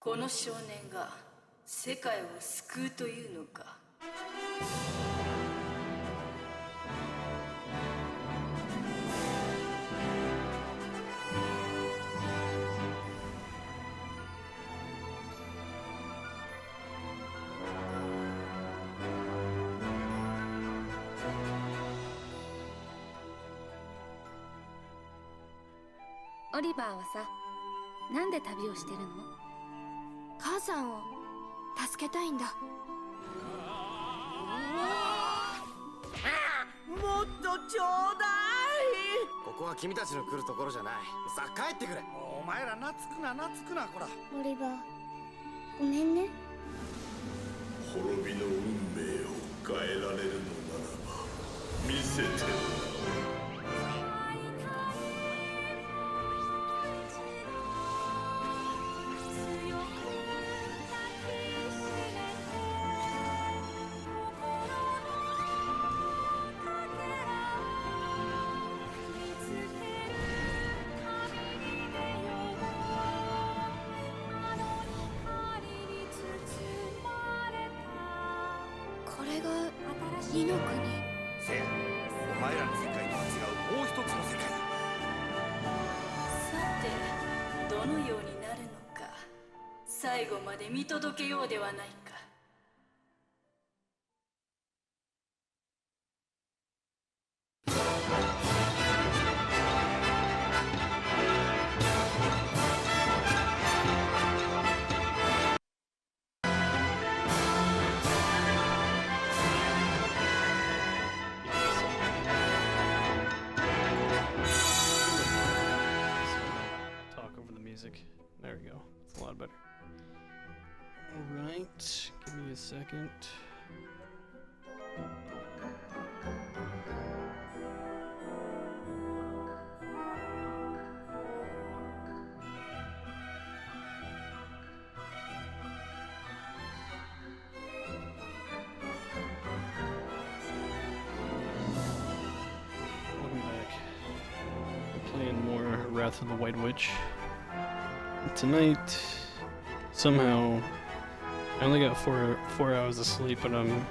この少年が世界を救うというのか。オリバーはさ、なんで旅をしてるの？母さんを助けたいんだ。もっとちょうだい。ここは君たちの来るところじゃない。さあ帰ってくれ。お前ら懐くなこら。オリバー、ごめんね。滅びの運命を変えられるのならば見せてもらおう。これが二の国。せや、お前らの世界とは違うもう一つの世界だ。さて、どのようになるのか、最後まで見届けようではないか。Talk over the music. There we go. It's a lot better. Alright, give me a second. Welcome back. We're playing more Wrath of the White Witch. Tonight, somehow, I only got four hours of sleep, but I'm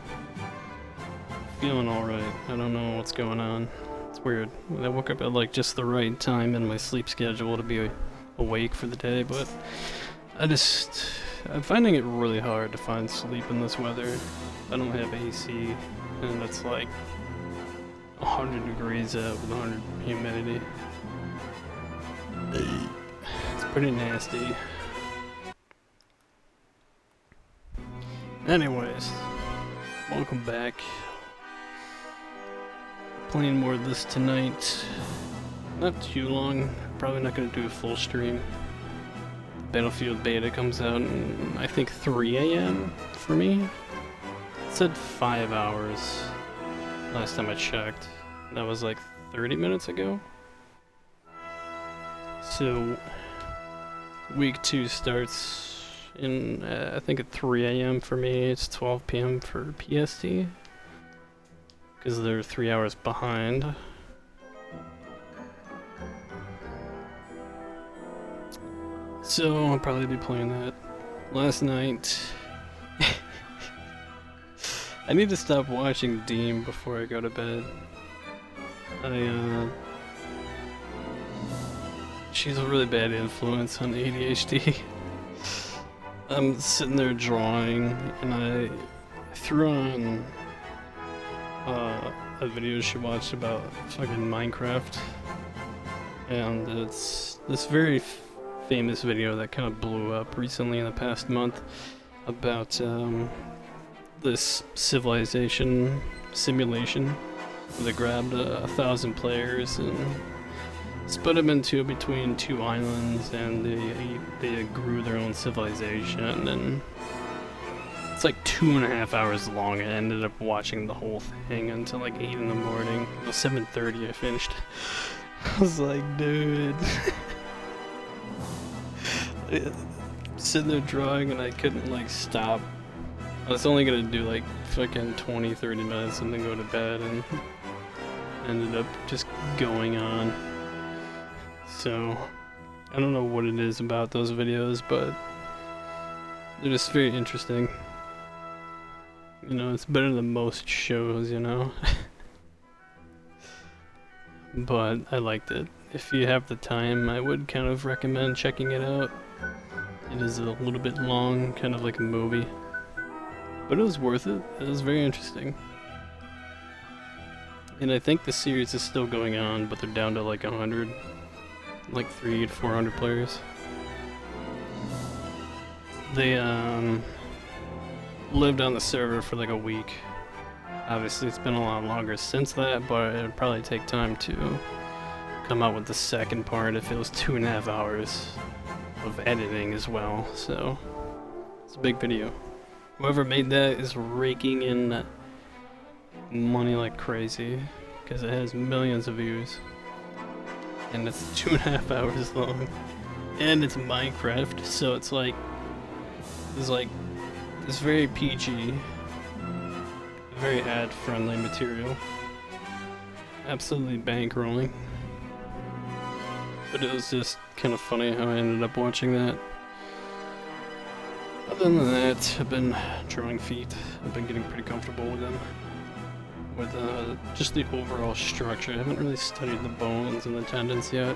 feeling alright. I don't know what's going on. It's weird. I woke up at like just the right time in my sleep schedule to be awake for the day, but I'm finding it really hard to find sleep in this weather. I don't have AC, and it's like 100 degrees out with 100 humidity. It's pretty nasty. Anyways, welcome back. Playing more of this tonight. Not too long. Probably not gonna do a full stream. Battlefield beta comes out in, I think, 3 a.m. for me. It said 5 hours last time I checked. That was like 30 minutes ago. So, week 2 starts in, I think at 3 a.m. for me. It's 12 p.m. for PST. Because they're 3 hours behind. So, I'll probably be playing that. Last night... I need to stop watching Deem before I go to bed. She's a really bad influence on ADHD. I'm sitting there drawing, and I threw on a video she watched about fucking Minecraft, and it's this very famous video that kind of blew up recently in the past month about this civilization simulation. They grabbed 1,000 players and split them into between 2 islands, and they grew their own civilization, and it's like 2.5 hours long. I ended up watching the whole thing until like 8 in the morning. It was 7:30 I finished. I was like, dude. Sitting there drawing and I couldn't like stop. I was only gonna do like fucking 20-30 minutes and then go to bed, and ended up just going on. So I don't know what it is about those videos, but They're just very interesting. You know, it's better than most shows, you know? But I liked it. If you have the time, I would kind of recommend checking it out. It is a little bit long, kind of like a movie. But it was worth it. It was very interesting. And I think the series is still going on, but they're down to like 100. Like 300 to 400 players. They lived on the server for like a week. Obviously it's been a lot longer since that, but it'd probably take time to come out with the second part if it was 2.5 hours of editing as well. So it's a big video. Whoever made that is raking in money like crazy because it has millions of views. And it's 2.5 hours long, and it's Minecraft, so it's very PG, very ad-friendly material, absolutely bankrolling. But it was just kind of funny how I ended up watching that. Other than that, I've been drawing feet. I've been getting pretty comfortable with them. With just the overall structure. I haven't really studied the bones and the tendons yet.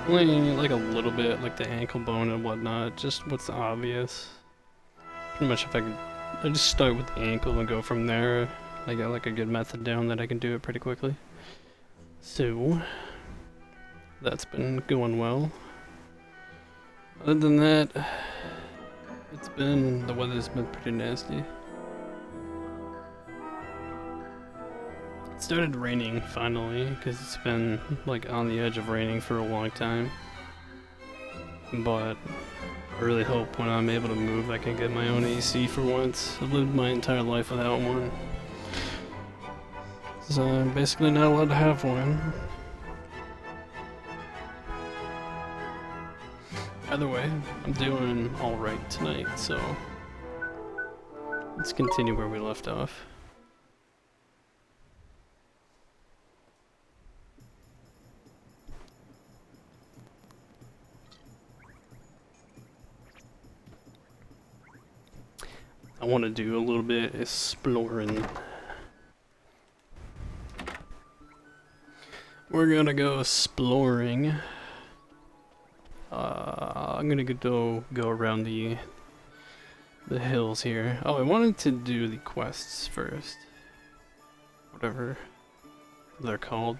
Only like a little bit, like the ankle bone and whatnot, just what's obvious. Pretty much if I just start with the ankle and go from there. I got like a good method down that I can do it pretty quickly. So, that's been going well. Other than that, the weather's been pretty nasty. It started raining finally, because it's been like on the edge of raining for a long time. But I really hope when I'm able to move I can get my own AC for once. I've lived my entire life without one. So I'm basically not allowed to have one. Either way, I'm doing alright tonight, so let's continue where we left off. I want to do a little bit exploring. We're gonna go exploring. I'm gonna go around the hills here. Oh, I wanted to do the quests first. Whatever they're called.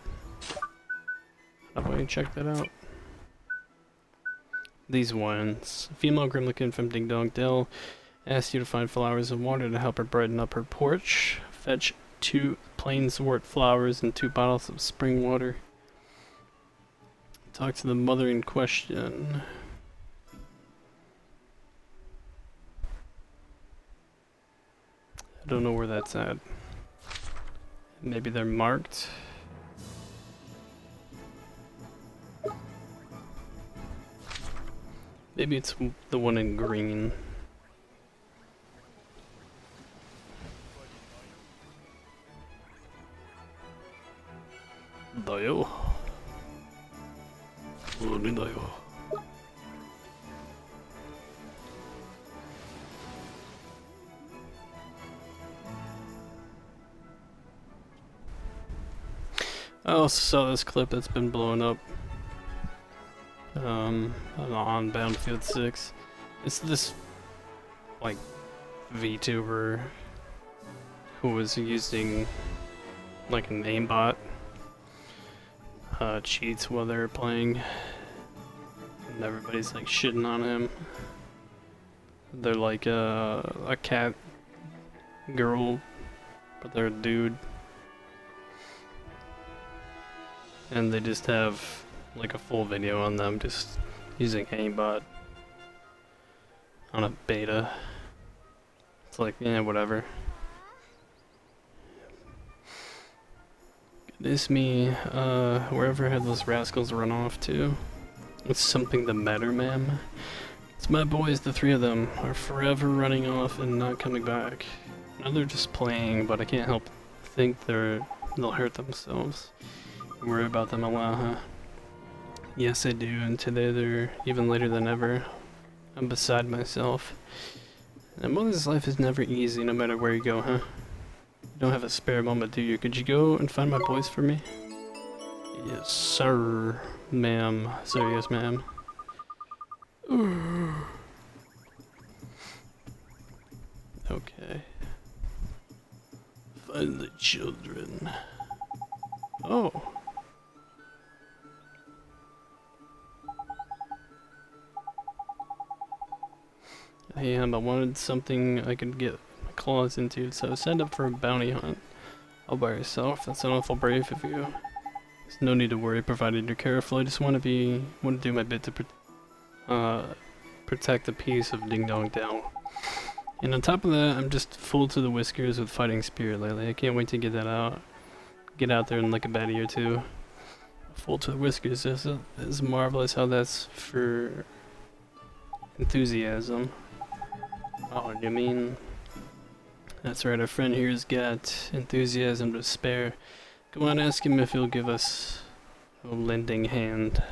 How do I check that out? These ones. Female Grimlican from Ding Dong Dell asks you to find flowers and water to help her brighten up her porch. Fetch 2 plainswort flowers and 2 bottles of spring water. Talk to the mother in question. I don't know where that's at. Maybe they're marked. Maybe it's the one in green. Dayo. Dayo. I also saw this clip that's been blowing up on Battlefield 6. It's this like VTuber who was using like an aimbot cheats while they're playing, and everybody's like shitting on him. They're like a cat girl, but they're a dude. And they just have like a full video on them just using aimbot on a beta. It's like, yeah, whatever. Goodness me, wherever had those rascals run off to. It's something the matter, ma'am? It's my boys, the 3 of them, are forever running off and not coming back. Now they're just playing, but I can't help think they'll hurt themselves. Worry about them a lot, huh? Yes, I do, and today they're even later than ever. I'm beside myself. And mother's life is never easy, no matter where you go, huh? You don't have a spare moment, do you? Could you go and find my boys for me? Yes, sir, ma'am. Sir, yes, ma'am. Okay. Find the children. Oh. Hey, I wanted something I could get my claws into, so signed up for a bounty hunt. All by yourself. That's an awful brave of you. There's no need to worry, provided you're careful. I just want to do my bit to protect the peace of Ding Dong Down. And on top of that, I'm just full to the whiskers with fighting spirit lately. I can't wait to get that out. Get out there in like a baddie or two. Full to the whiskers is marvelous how that's for enthusiasm. Oh, you mean? That's right, our friend here's got enthusiasm to spare. Go on, ask him if he'll give us a lending hand.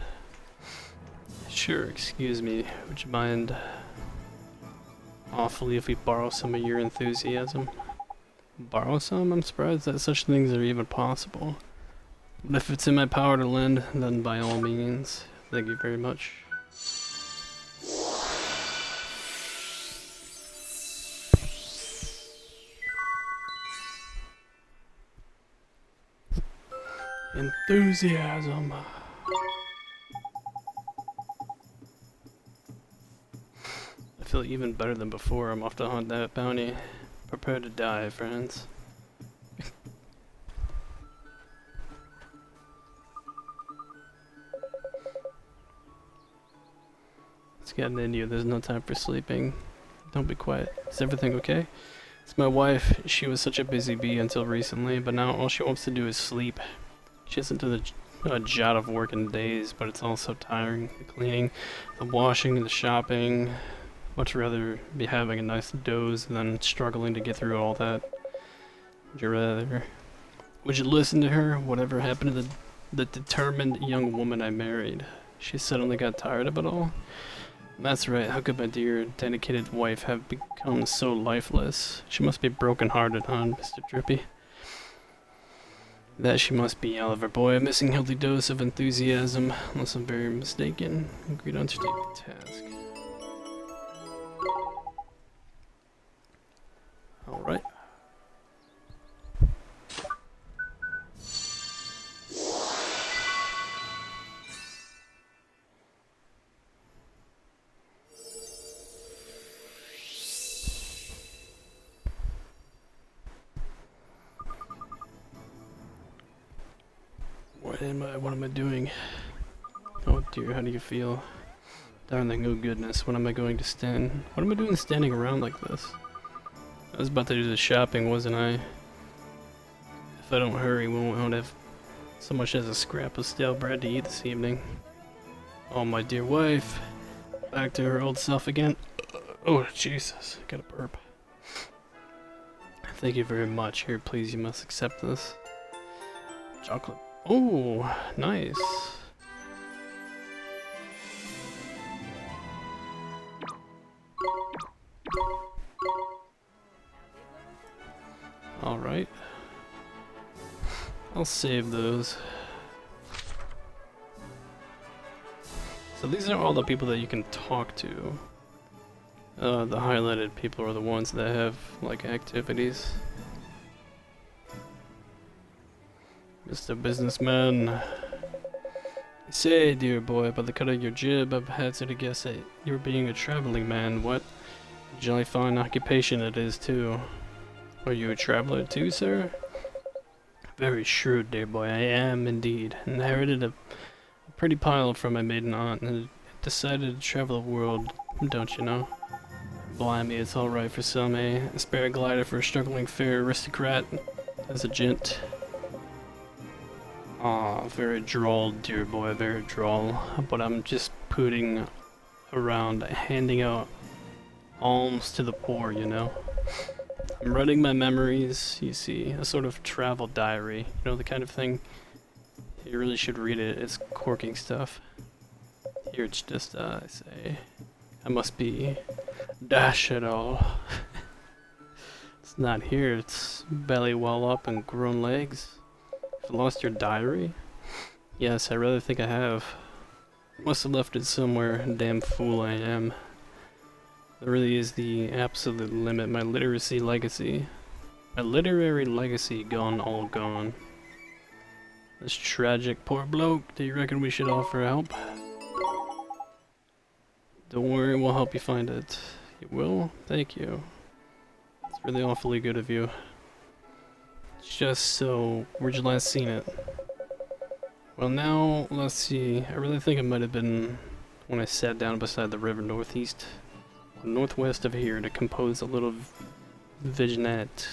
Sure, excuse me. Would you mind awfully if we borrow some of your enthusiasm? Borrow some? I'm surprised that such things are even possible. But if it's in my power to lend, then by all means. Thank you very much. Enthusiasm. I feel even better than before. I'm off to hunt that bounty. Prepare to die, friends. Let's get into you. There's no time for sleeping. Don't be quiet. Is everything okay? It's my wife. She was such a busy bee until recently, but now all she wants to do is sleep. She hasn't done a jot of work in days, but it's all so tiring. The cleaning, the washing, the shopping. Much rather be having a nice doze than struggling to get through all that. Would you listen to her? Whatever happened to the determined young woman I married? She suddenly got tired of it all? That's right, how could my dear, dedicated wife have become so lifeless? She must be broken-hearted, huh, Mr. Drippy? That she must be, Oliver boy, a missing healthy dose of enthusiasm, unless I'm very mistaken. Agreed to undertake the task. Alright. What am I doing? Oh dear, how do you feel? Darling, oh goodness, when am I going to stand? What am I doing standing around like this? I was about to do the shopping, wasn't I? If I don't hurry, we won't have so much as a scrap of stale bread to eat this evening. Oh, my dear wife. Back to her old self again. Oh, Jesus, I got a burp. Thank you very much. Here, please, you must accept this. Chocolate. Oh, nice. Alright. I'll save those. So these are all the people that you can talk to. The highlighted people are the ones that have, like, activities. Mr. Businessman. Say, dear boy, by the cut of your jib, I've had to guess that you're being a traveling man. What a jolly fine occupation it is, too. Are you a traveler, too, sir? Very shrewd, dear boy. I am, indeed. Inherited a pretty pile from my maiden aunt and decided to travel the world, don't you know? Blimey, it's alright for some, eh? A spare glider for a struggling fair aristocrat. As a gent. Aw, very droll, dear boy, very droll. But I'm just putting around, handing out alms to the poor, you know? I'm writing my memories, you see, a sort of travel diary, you know, the kind of thing. You really should read it, it's corking stuff. Here it's just, I say, I must be dash it all. It's not here. It's belly well up and grown legs. Have you lost your diary? Yes, I really think I have. Must have left it somewhere. Damn fool I am. That really is the absolute limit. My literacy legacy. My literary legacy gone, all gone. This tragic poor bloke. Do you reckon we should offer help? Don't worry, we'll help you find it. You will? Thank you. It's really awfully good of you. Just so, where'd you last seen it? Well now, let's see. I really think it might have been when I sat down beside the river northwest of here to compose a little vignette.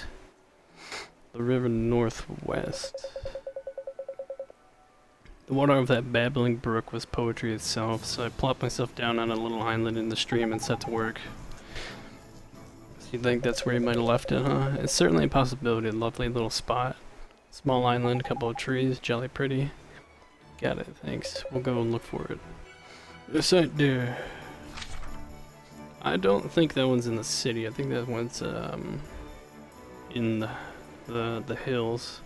The river northwest. The water of that babbling brook was poetry itself, so I plopped myself down on a little island in the stream and set to work. So you think that's where he might have left it, huh? It's certainly a possibility. A lovely little spot. Small island, couple of trees, jolly pretty. Got it, thanks. We'll go and look for it. This right there. I don't think that one's in the city. I think that one's in the hills.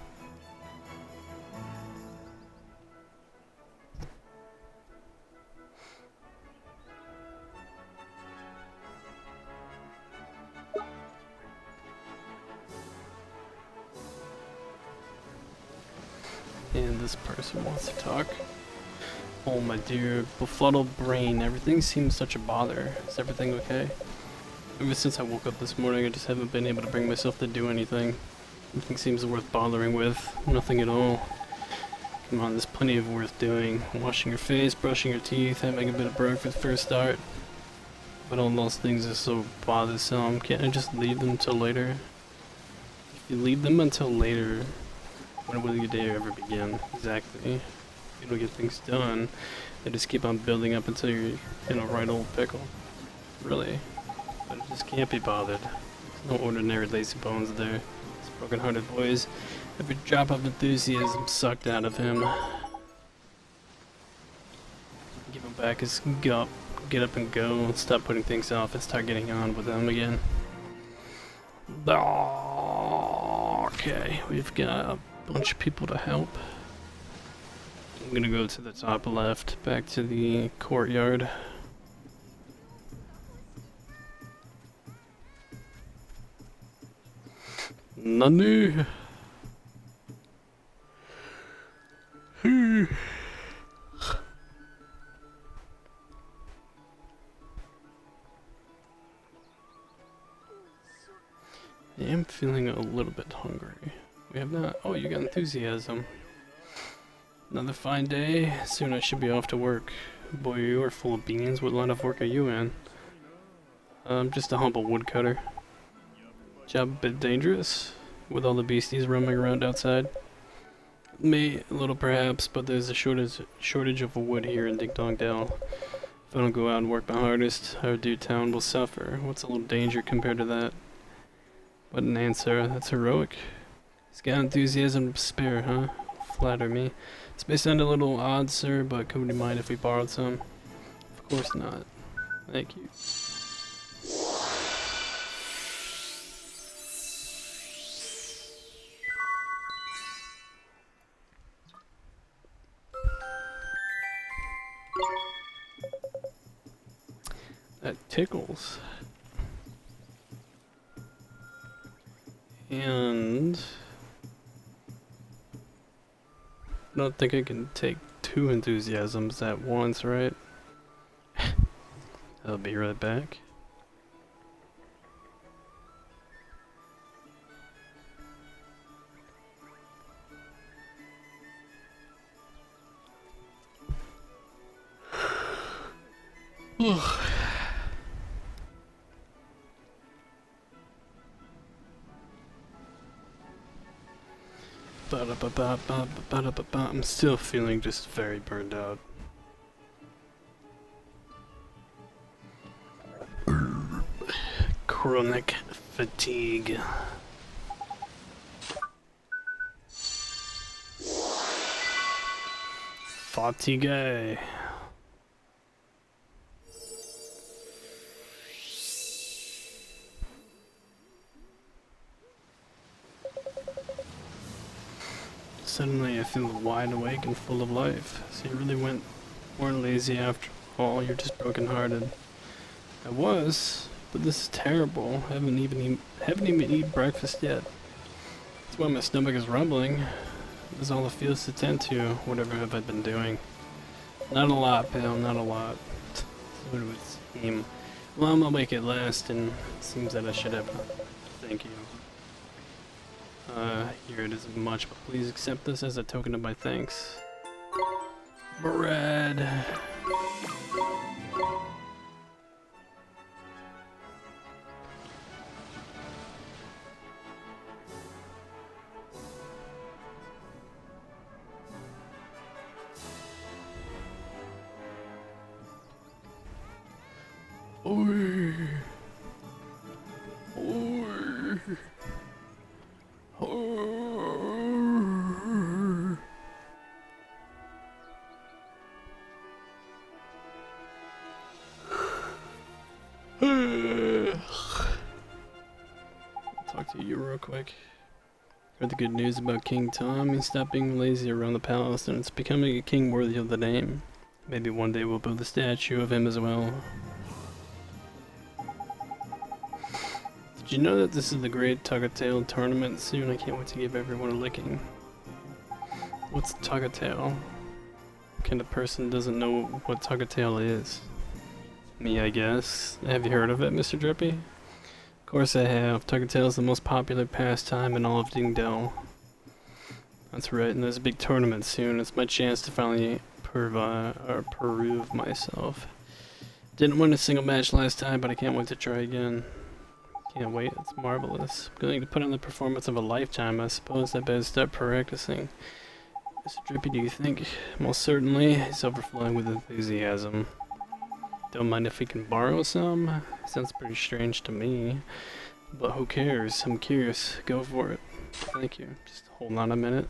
And this person wants to talk. Oh my dear, befuddled brain, everything seems such a bother. Is everything okay? Ever since I woke up this morning, I just haven't been able to bring myself to do anything. Nothing seems worth bothering with. Nothing at all. Come on, there's plenty of worth doing. Washing your face, brushing your teeth, having a bit of breakfast for a start. But all those things are so bothersome. Can't I just leave them till later? If you leave them until later, when will your day ever begin? Exactly. If you don't get things done, they just keep on building up until you're in a right old pickle. Really. But I just can't be bothered. There's no ordinary lazy bones there. These broken-hearted boys. Every drop of enthusiasm sucked out of him. Give him back his gup. Get up and go and stop putting things off and start getting on with them again. Okay, we've got a bunch of people to help. I'm gonna go to the top left, back to the courtyard. Nanu. I am feeling a little bit hungry. We have not. Oh, you got enthusiasm. Another fine day. Soon I should be off to work. Boy, you are full of beans. What line of work are you in? I'm just a humble woodcutter. Job a bit dangerous, with all the beasties roaming around outside. May a little perhaps, but there's a shortage of wood here in Ding Dong Dell. If I don't go out and work my hardest, our dear town will suffer. What's a little danger compared to that? What an answer. That's heroic. He's got enthusiasm to spare, huh? Flatter me. This may sound a little odd, sir, but could you mind if we borrowed some? Of course not. Thank you. That tickles. And I don't think I can take two enthusiasms at once, right? I'll be right back. I'm still feeling just very burned out. Chronic fatigue. Fatigue. suddenly I feel wide awake and full of life. So you really weren't lazy after all, you're just brokenhearted. I was, but this is terrible. I haven't even eaten breakfast yet. That's why my stomach is rumbling. This is all it feels to tend to. Whatever have I been doing? Not a lot, pal, not a lot. So it would seem. Well, I'm awake at last, and it seems that I should have. Thank you. Here it is much, but please accept this as a token of my thanks. Bread. Oi. Oi. Talk to you real quick. Heard the good news about King Tom. He stopped being lazy around the palace and it's becoming a king worthy of the name. Maybe one day we'll build a statue of him as well. Did you know that this is the Great Tug-a-Tail tournament soon? I can't wait to give everyone a licking. What's Tug-a-Tail? What kind of person doesn't know what Tug-a-Tail is? Me, I guess. Have you heard of it, Mr. Drippy? Of course I have. Tug-a-Tail is the most popular pastime in all of Dingdale. That's right, and there's a big tournament soon. It's my chance to finally prove myself. Didn't win a single match last time, but I can't wait to try again. Can't wait, it's marvelous. I'm going to put on the performance of a lifetime. I suppose I better start practicing. Mr. Drippy, do you think? Most certainly. He's overflowing with enthusiasm. Don't mind if we can borrow some? Sounds pretty strange to me. But who cares? I'm curious. Go for it. Thank you. Just hold on a minute.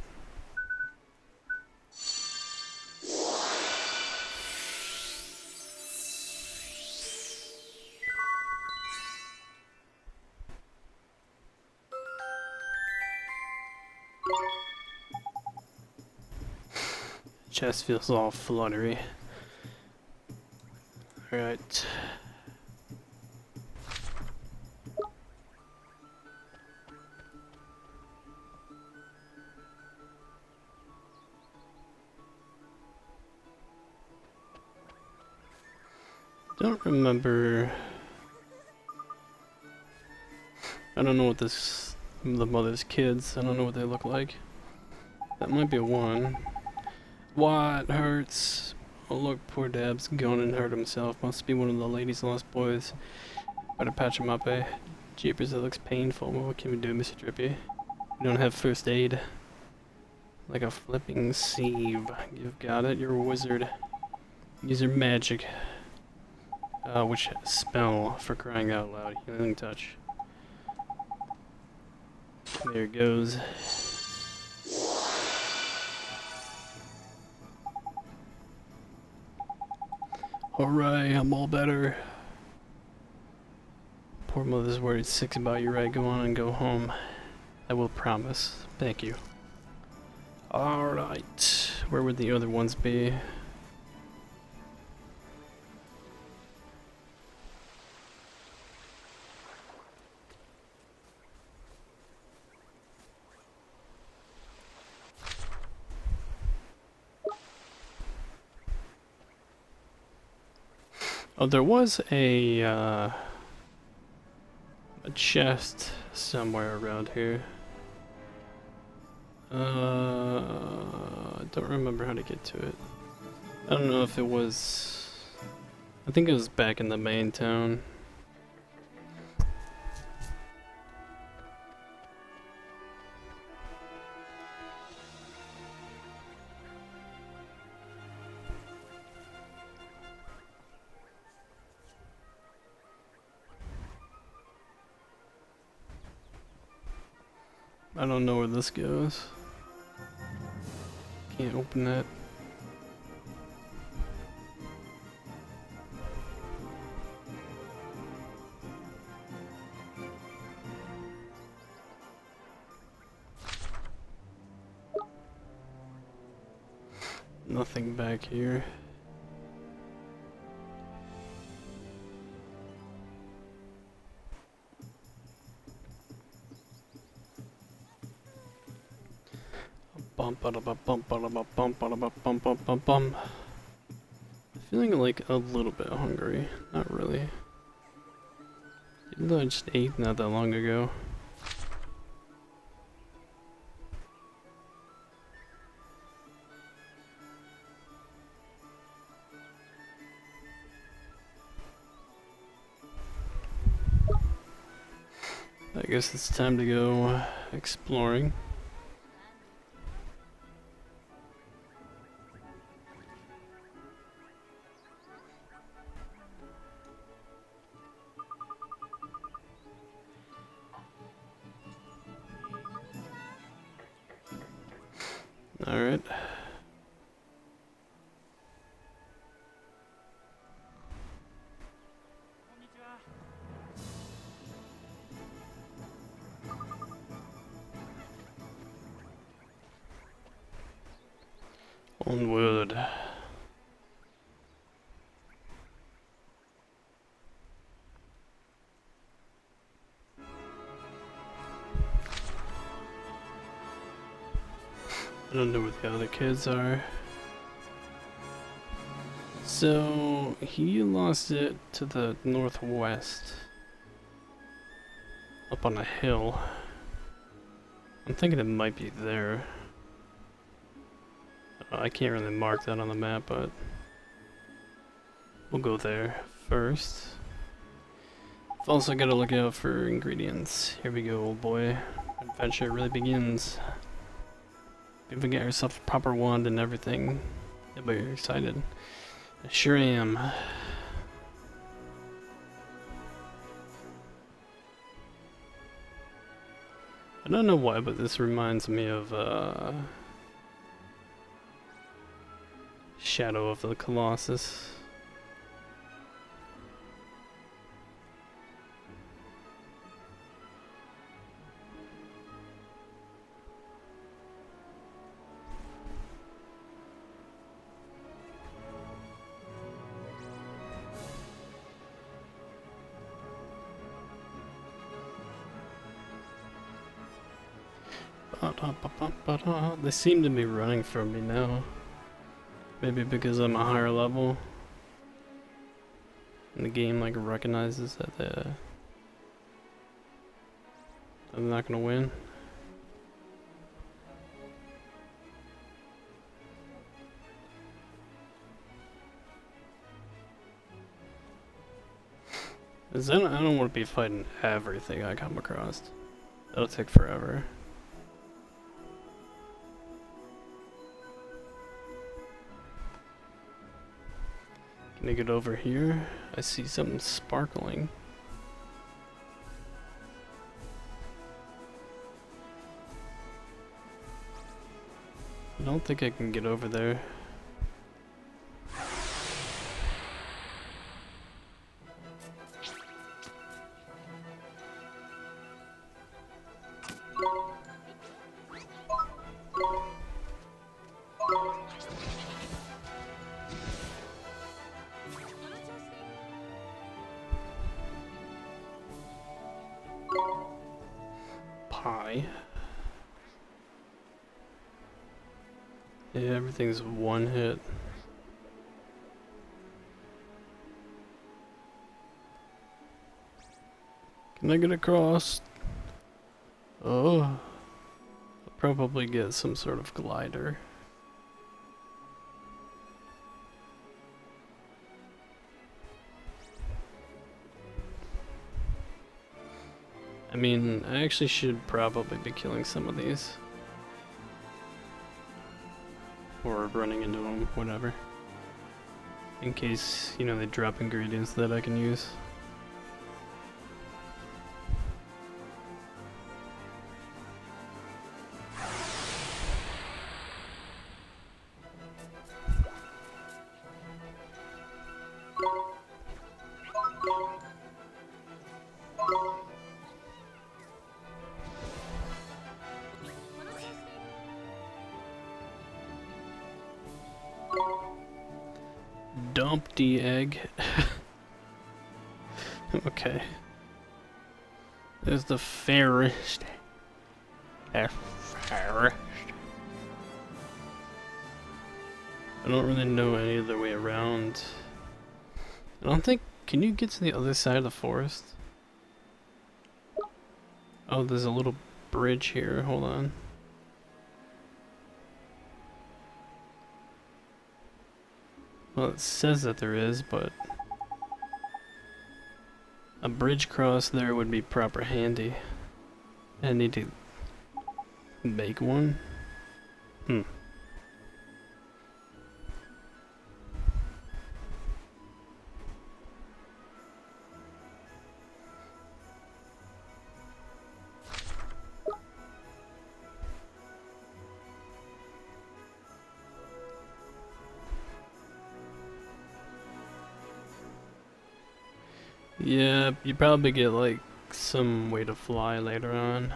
Chest feels all fluttery. Alright. Don't remember. I don't know what the mother's kids. I don't know what they look like. That might be one. What hurts? Oh look, poor Dab's gone and hurt himself. Must be one of the lady's lost boys. Better patch him up, eh? Jeepers, it looks painful. Well, what can we do, Mr. Drippy? We don't have first aid. Like a flipping sieve. You've got it, you're a wizard. Use your magic. Which spell, for crying out loud? Healing touch. There it goes. Alright, I'm all better. Poor mother's worried sick about you, right? Go on and go home. I will promise. Thank you. Alright. Where would the other ones be? Oh, there was a chest somewhere around here. I don't remember how to get to it. I don't know if it was... I think it was back in the main town. I don't know where this goes. Can't open that. nothing back here. Bum ba da ba bum ba da ba bum ba da ba bum bum bum bum. Feeling like a little bit hungry. Not really. Even though I just ate not that long ago. I guess it's time to go exploring. All right. Onward. I don't know where the other kids are. So he lost it to the northwest. Up on a hill. I'm thinking it might be there. I can't really mark that on the map, but we'll go there first. I've also got to look out for ingredients. Here we go, old boy. Adventure really begins. If we get ourselves a proper wand and everything, you'll be excited. I sure am. I don't know why, but this reminds me of Shadow of the Colossus. They seem to be running from me now. Maybe because I'm a higher level. And the game like recognizes that I'm not gonna win. I don't want to be fighting everything I come across. That'll take forever. Can I get over here? I see something sparkling. I don't think I can get over there. Pie. Yeah, everything's one hit. Can I get across? Oh. I'll probably get some sort of glider. I mean, I actually should probably be killing some of these. Or running into them, whatever. In case, you know, they drop ingredients that I can use. Dumpty egg. Okay. There's the fairest. Fairest. I don't really know any other way around. I don't think... Can you get to the other side of the forest? Oh, there's a little bridge here. Hold on. Well, it says that there is, but... A bridge cross there would be proper handy. I need to... make one? Yeah, you probably get like some way to fly later on.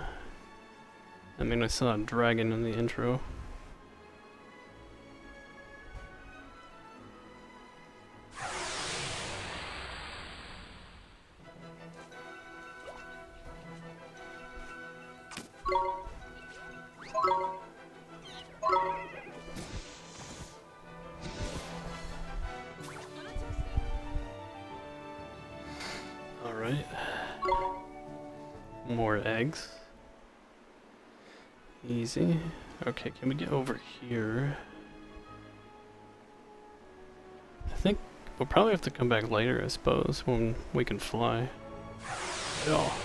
I mean, I saw a dragon in the intro. Alright. More eggs. Easy. Okay, can we get over here? I think we'll probably have to come back later, I suppose, when we can fly. Oh.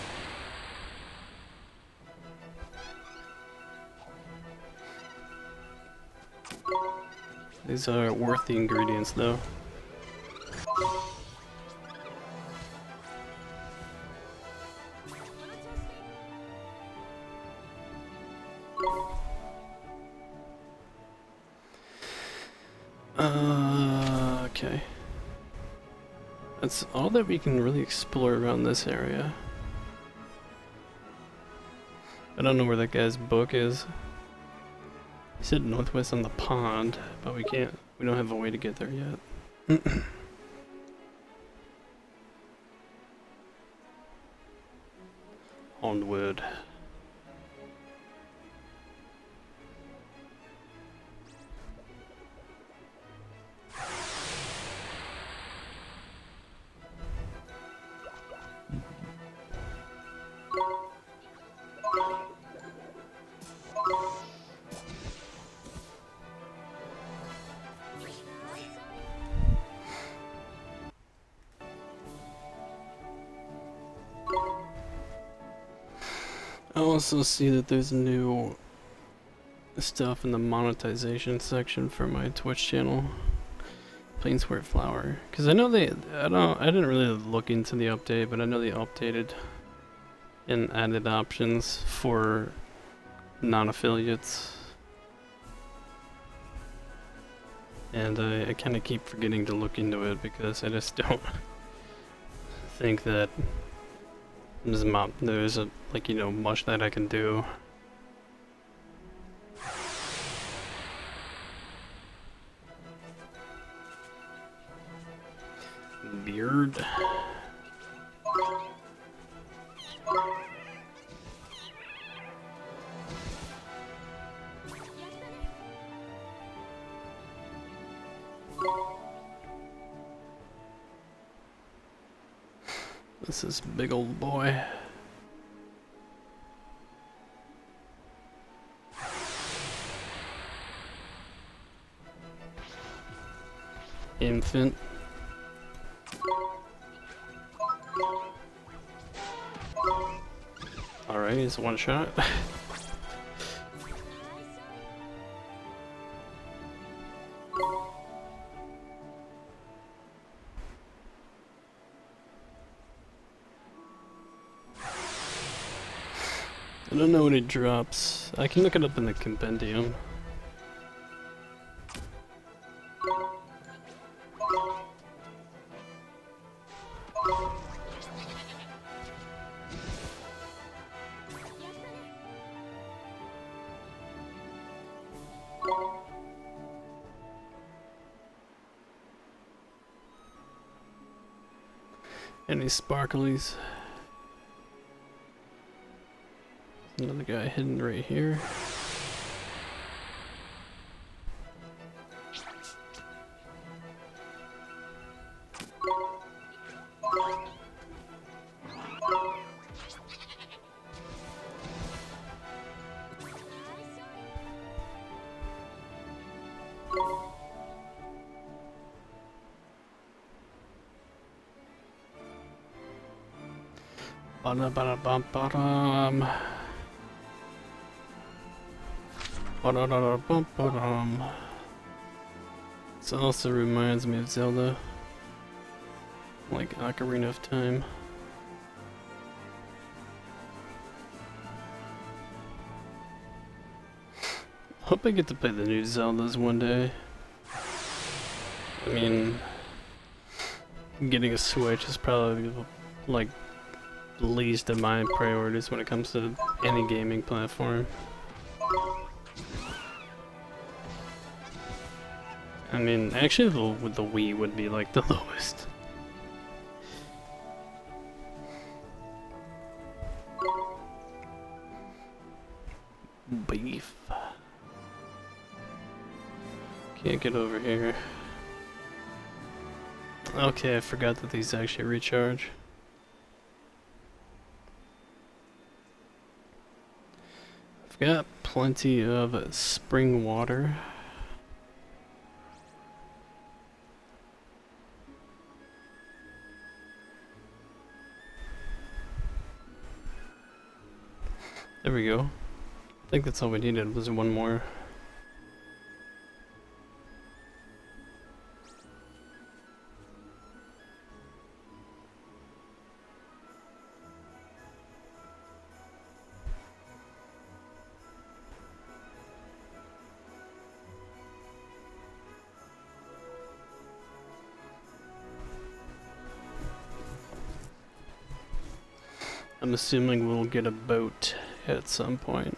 These are worth the ingredients, though. Okay. That's all that we can really explore around this area. I don't know where that guy's book is. He said northwest on the pond, but we don't have a way to get there yet. Onward. I also see that there's new stuff in the monetization section for my Twitch channel, Planesware Flower. Because I know I didn't really look into the update, but I know they updated and added options for non-affiliates. And I kind of keep forgetting to look into it because I just don't think that there's much that I can do. Beard. This is big old boy. Infant. Alright, it's one shot. I don't know what it drops. I can look it up in the compendium. Any sparklies? Another guy hidden right here. Ba-da-ba-da-bum-ba-dum. Ba-da-da-da-bum-ba-dum. This also reminds me of Zelda. Like Ocarina of Time. Hope I get to play the new Zeldas one day. I mean, getting a Switch is probably like least of my priorities when it comes to any gaming platform. I mean, actually, the Wii would be like the lowest. Beef. Can't get over here. Okay, I forgot that these actually recharge. I've got plenty of spring water. There we go. I think that's all we needed was one more. I'm assuming we'll get a boat at some point.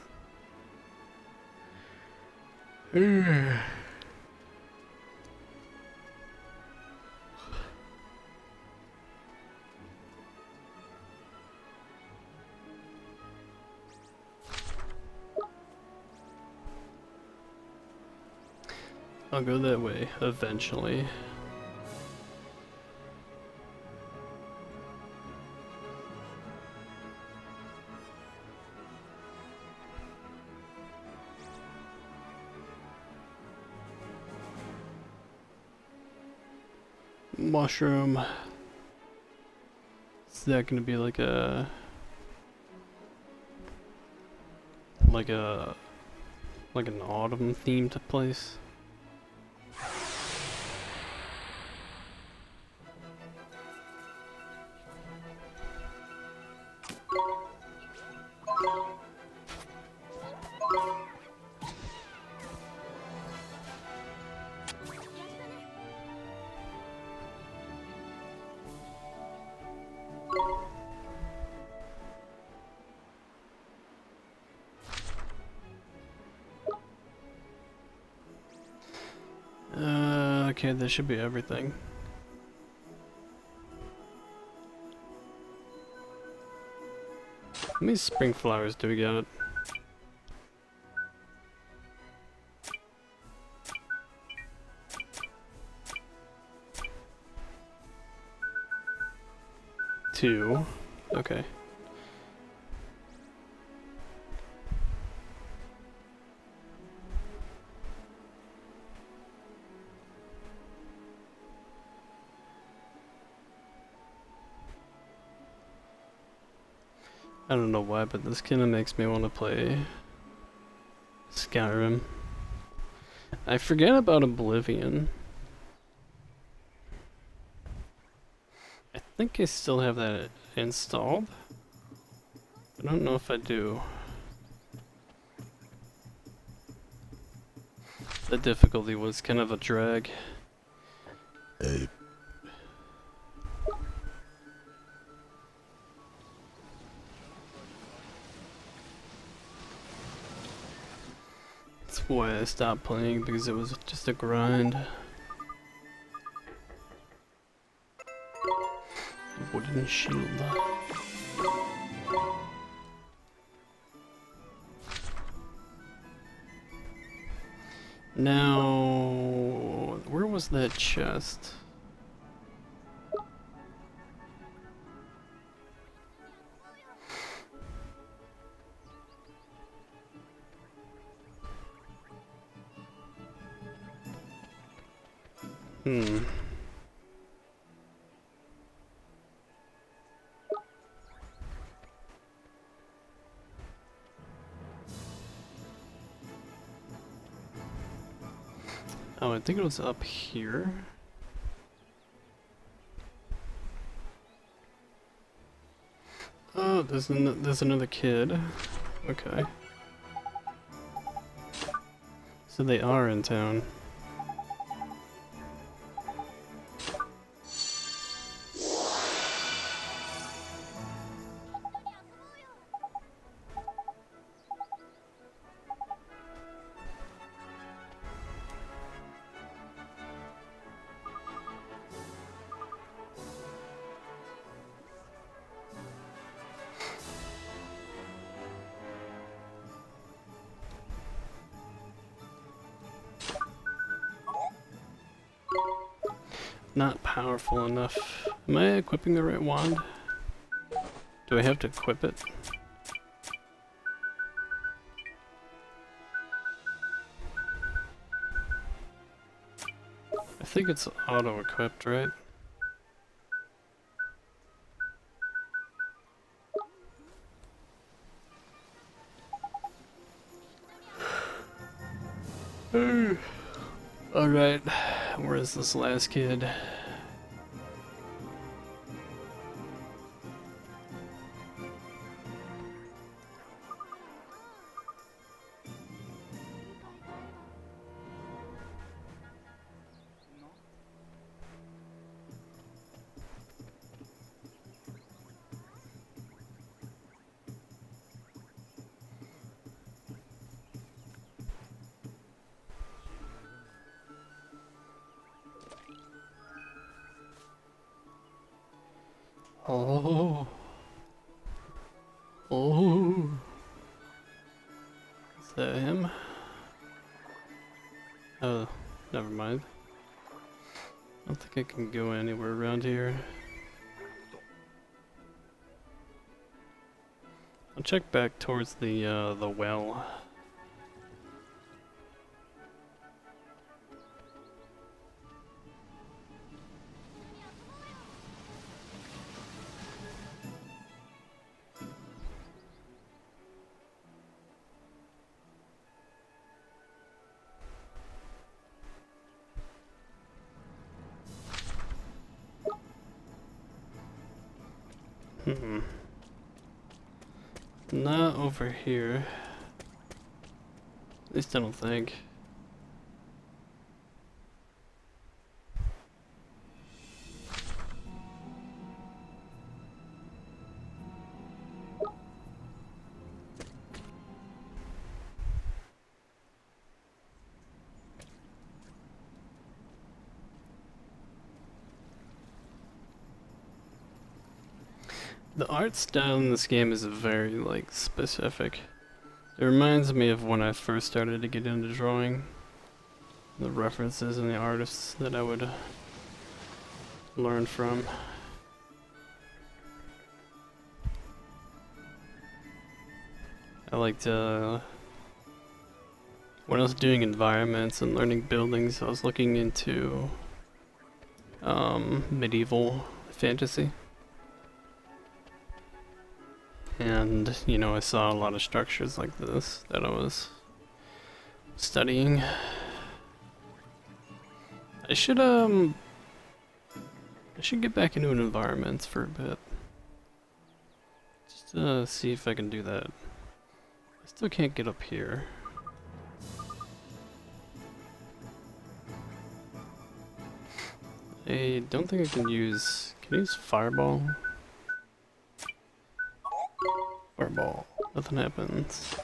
I'll go that way eventually. Mushroom. Is that gonna be like a like an autumn themed place? Okay, this should be everything. How many spring flowers do we got? Two. Okay. I don't know why, but this kind of makes me want to play Skyrim. I forget about Oblivion. I think I still have that installed. I don't know if I do. The difficulty was kind of a drag. That's why I stopped playing, because it was just a grind. Wooden wooden shield. Now, where was that chest? Hmm. Oh, I think it was up here. Oh, there's another kid. Okay. So they are in town. Not powerful enough. Am I equipping the right wand? Do I have to equip it? I think it's auto-equipped, right? Alright, where is this last kid? Oh. Oh. Is that him? Oh, never mind. I don't think I can go anywhere around here. I'll check back towards the well. Not over here. At least I don't think. The art style in this game is very, like, specific. It reminds me of when I first started to get into drawing. The references and the artists that I would learn from. I liked, when I was doing environments and learning buildings, I was looking into, medieval fantasy. And, you know, I saw a lot of structures like this that I was studying. I should get back into an environment for a bit. Just to see if I can do that. I still can't get up here. I don't think I can use fireball? Fireball. Nothing happens.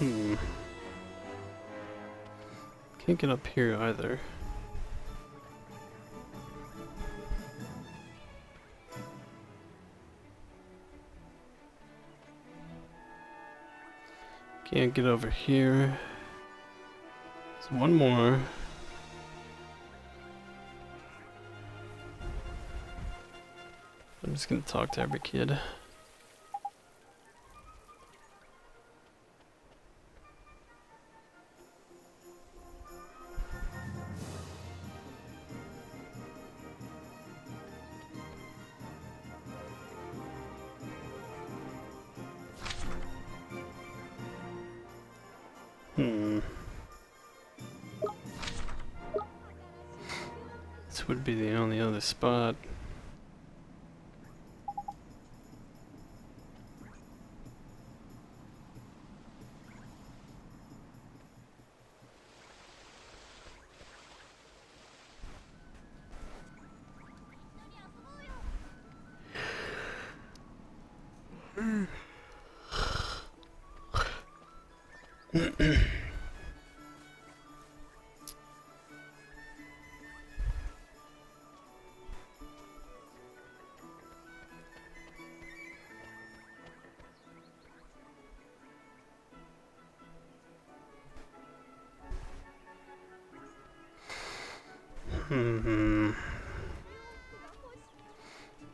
Hmm. Can't get up here either. Can't get over here. There's one more. I'm just gonna talk to every kid. This would be the only other spot.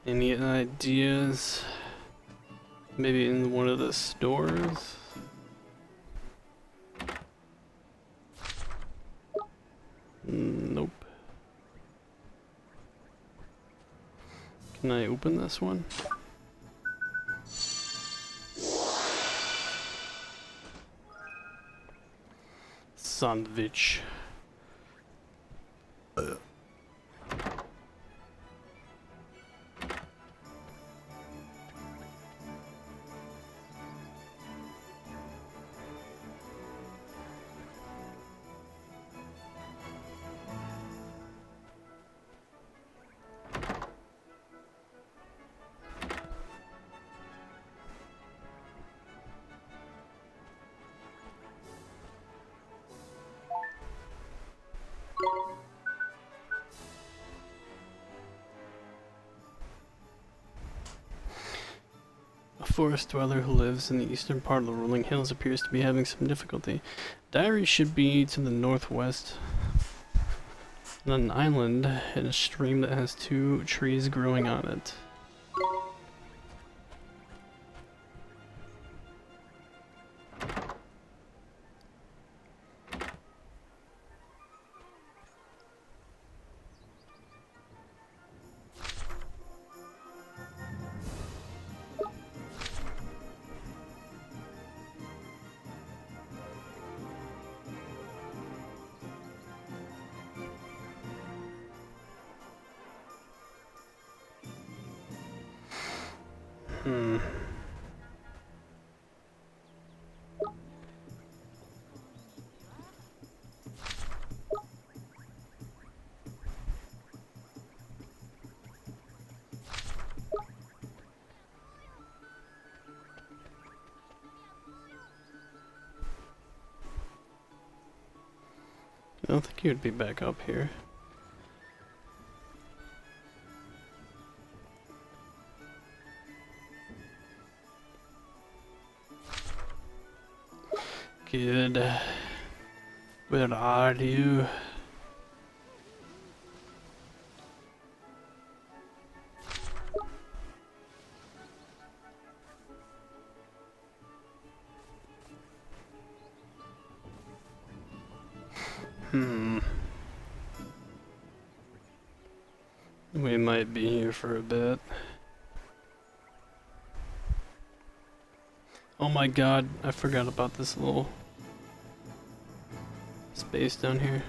Any ideas? Maybe in one of the stores? Nope. Can I open this one? Sandwich. A forest dweller who lives in the eastern part of the rolling hills appears to be having some difficulty. Diary should be to the northwest. On an island and a stream that has 2 trees growing on it. I don't think he would be back up here. Good. Where are you? We might be here for a bit. Oh my god, I forgot about this little space down here.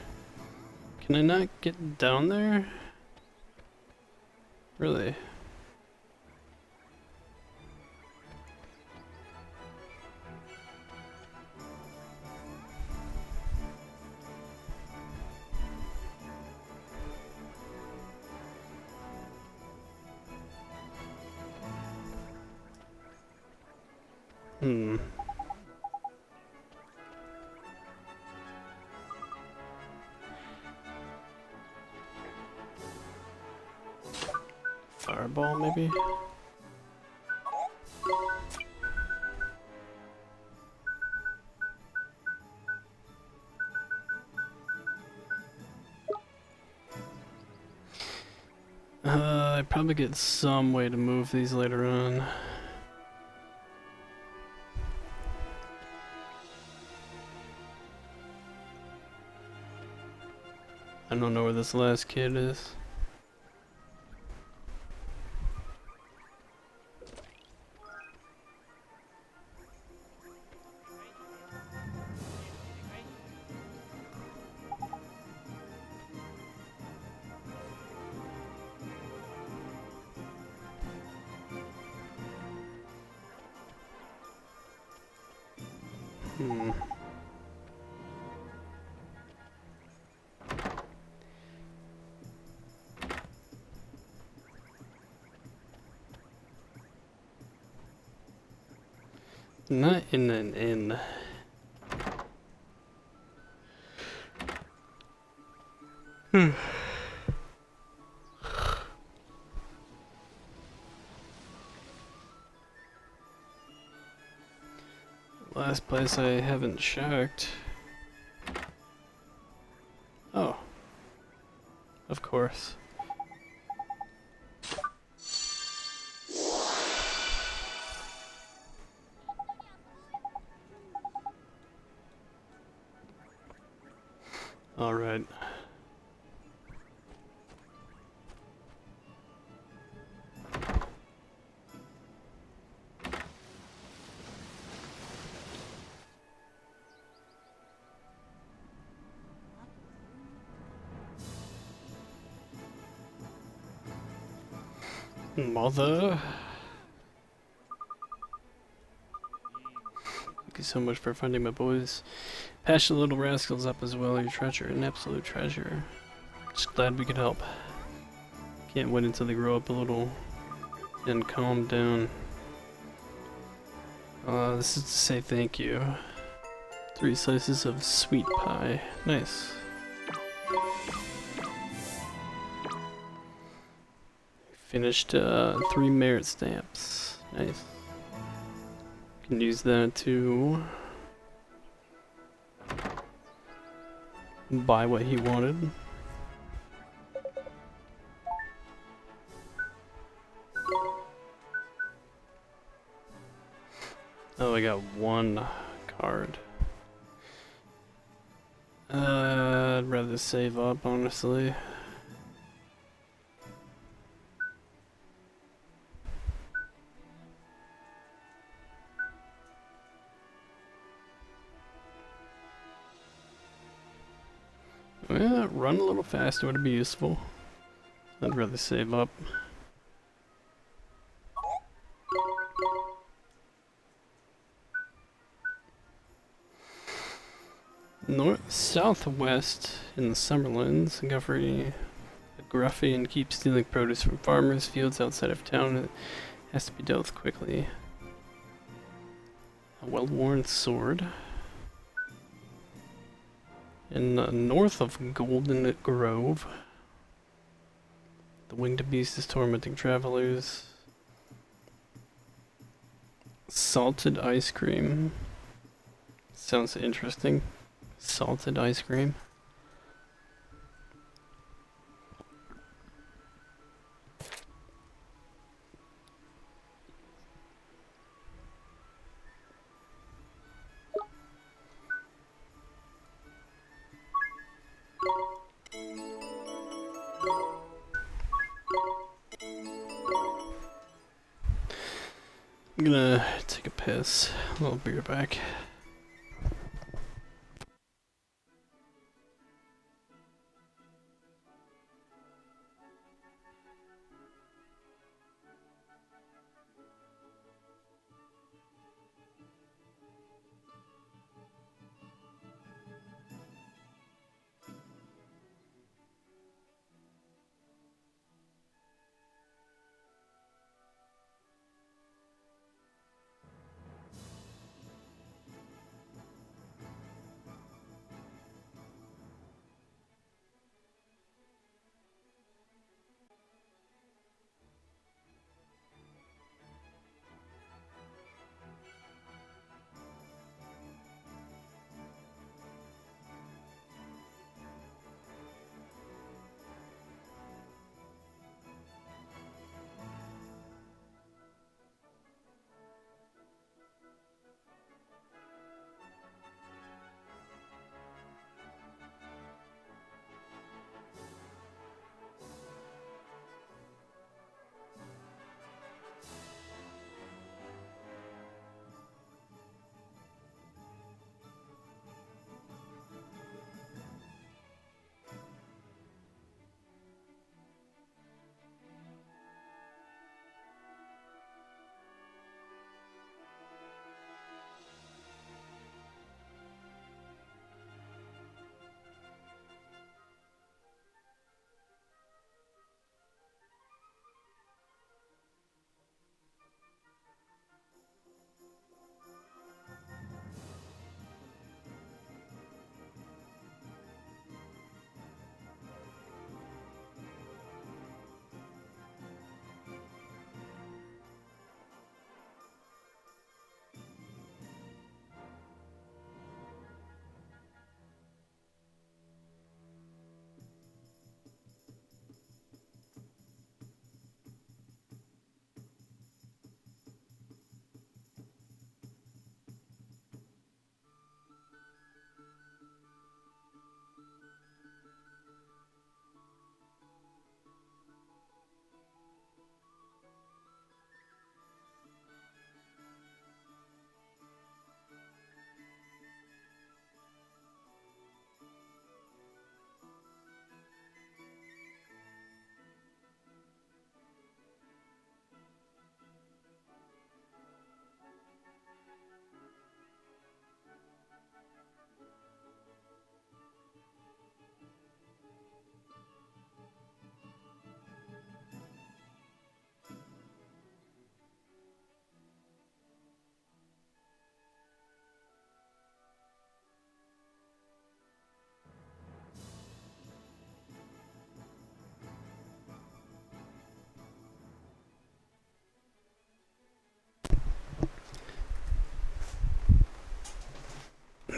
Can I not get down there? Really? fireball, maybe? I probably get some way to move these later on. I don't know where this last kid is. Hmm. Not in an inn. Last place I haven't checked. Oh. Of course. All right. Mother. Thank you so much for finding my boys. Patch the little rascals up as well. Your treasure, an absolute treasure. Just glad we could help. Can't wait until they grow up a little and calm down. This is to say thank you. 3 slices of sweet pie. Nice. Finished 3 merit stamps. Nice. Can use that to buy what he wanted. Oh, I got 1 card. I'd rather save up, honestly. Well, run a little faster would be useful. I'd rather save up. Southwest in the Summerlands, Gruffian keeps stealing produce from farmers' fields outside of town. It has to be dealt with quickly. A well-worn sword. In the north of Golden Grove, the winged beast is tormenting travelers. Salted ice cream. Sounds interesting. Salted ice cream. I'm gonna take a piss. A little beer back.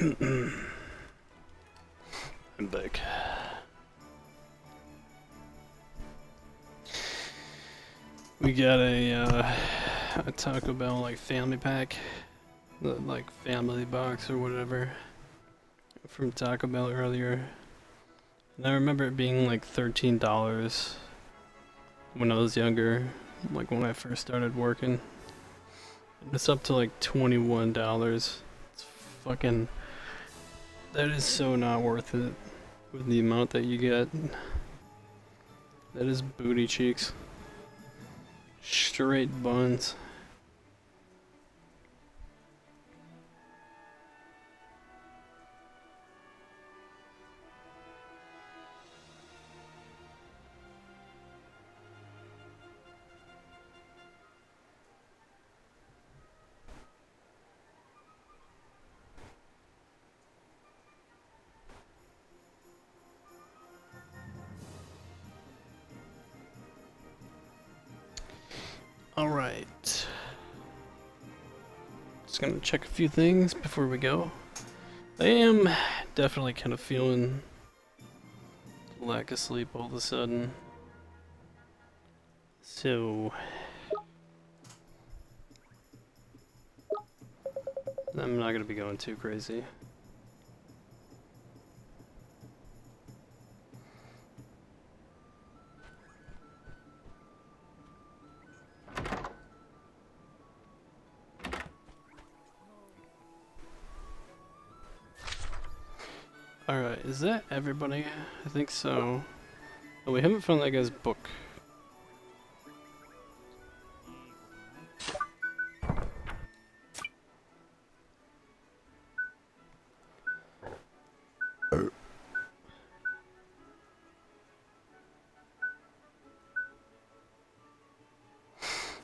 I'm back. We got a Taco Bell like family pack, like family box or whatever, from Taco Bell earlier. And I remember it being like $13 when I was younger, like when I first started working. It's up to like $21. It's fucking... That is so not worth it with the amount that you get. That is booty cheeks. Straight buns. Alright. Just gonna check a few things before we go. I am definitely kind of feeling lack of sleep all of a sudden. So I'm not gonna be going too crazy. Alright, is that everybody? I think so. Oh, we haven't found that guy's book.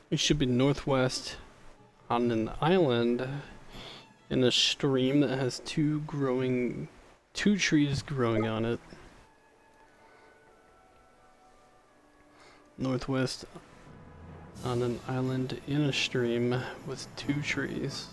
We should be northwest on an island in a stream that has two trees growing on it. Northwest on an island in a stream with two trees.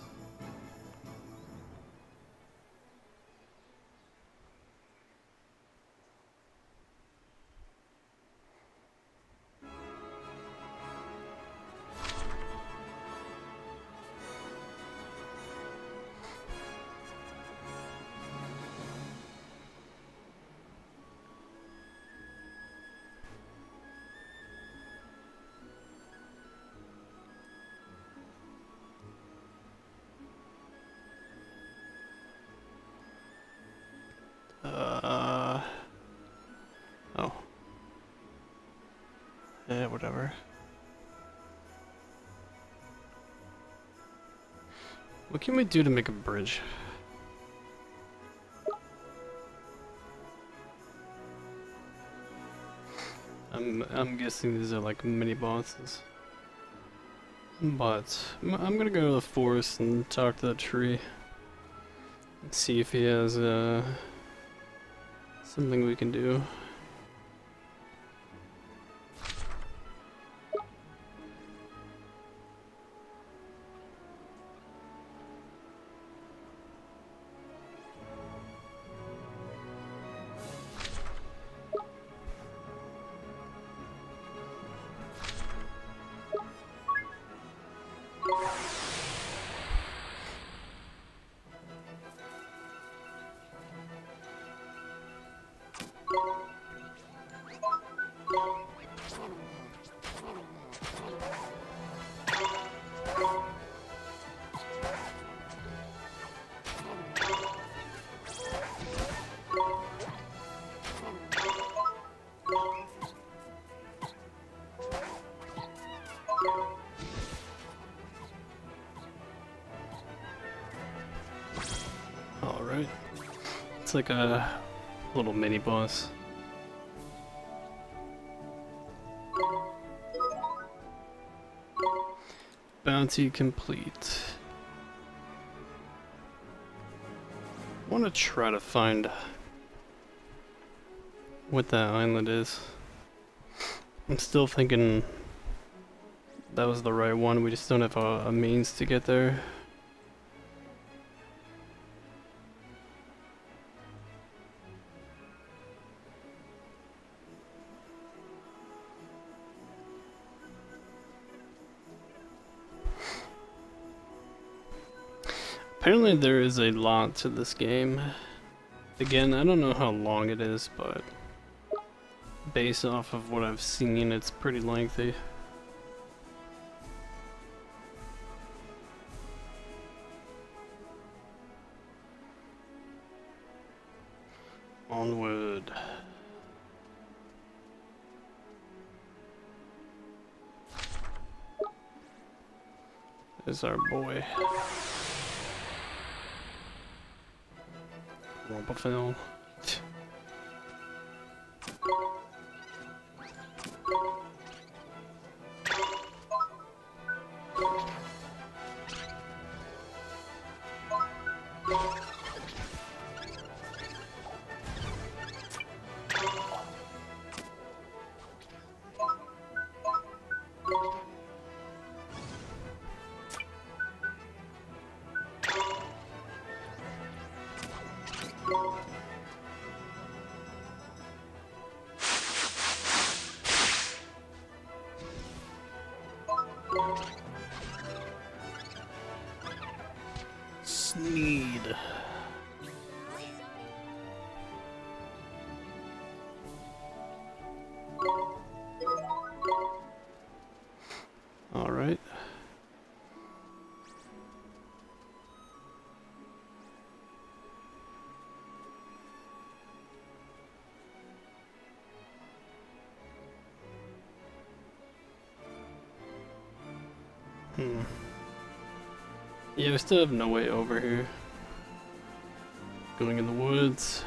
Oh. Yeah, whatever. What can we do to make a bridge? I'm guessing these are like mini bosses. But I'm gonna go to the forest and talk to that tree. And see if he has something we can do. Alright. It's like a little mini boss. Bounty complete. I want to try to find what that island is. I'm still thinking that was the right one, we just don't have a means to get there. Apparently there is a lot to this game. Again, I don't know how long it is, but based off of what I've seen, it's pretty lengthy. Onward. There's our boy. Rumpelfell. Sneed. All right. Yeah, we still have no way over here. Going in the woods.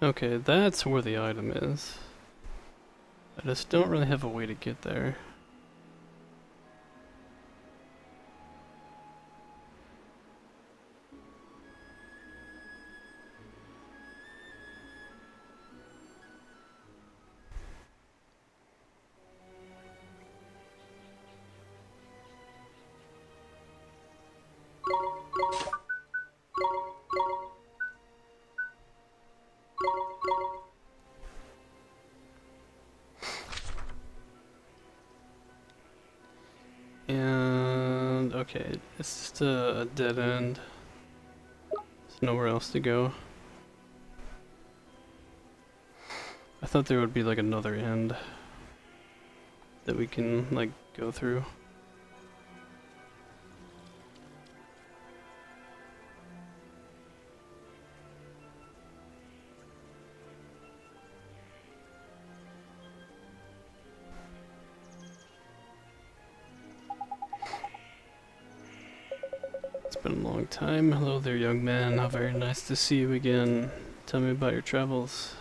Okay, that's where the item is. I just don't really have a way to get there. And okay, it's just a dead end. There's nowhere else to go. I thought there would be like another end that we can like go through. It's been a long time. Hello there, young man. How very nice to see you again. Tell me about your travels.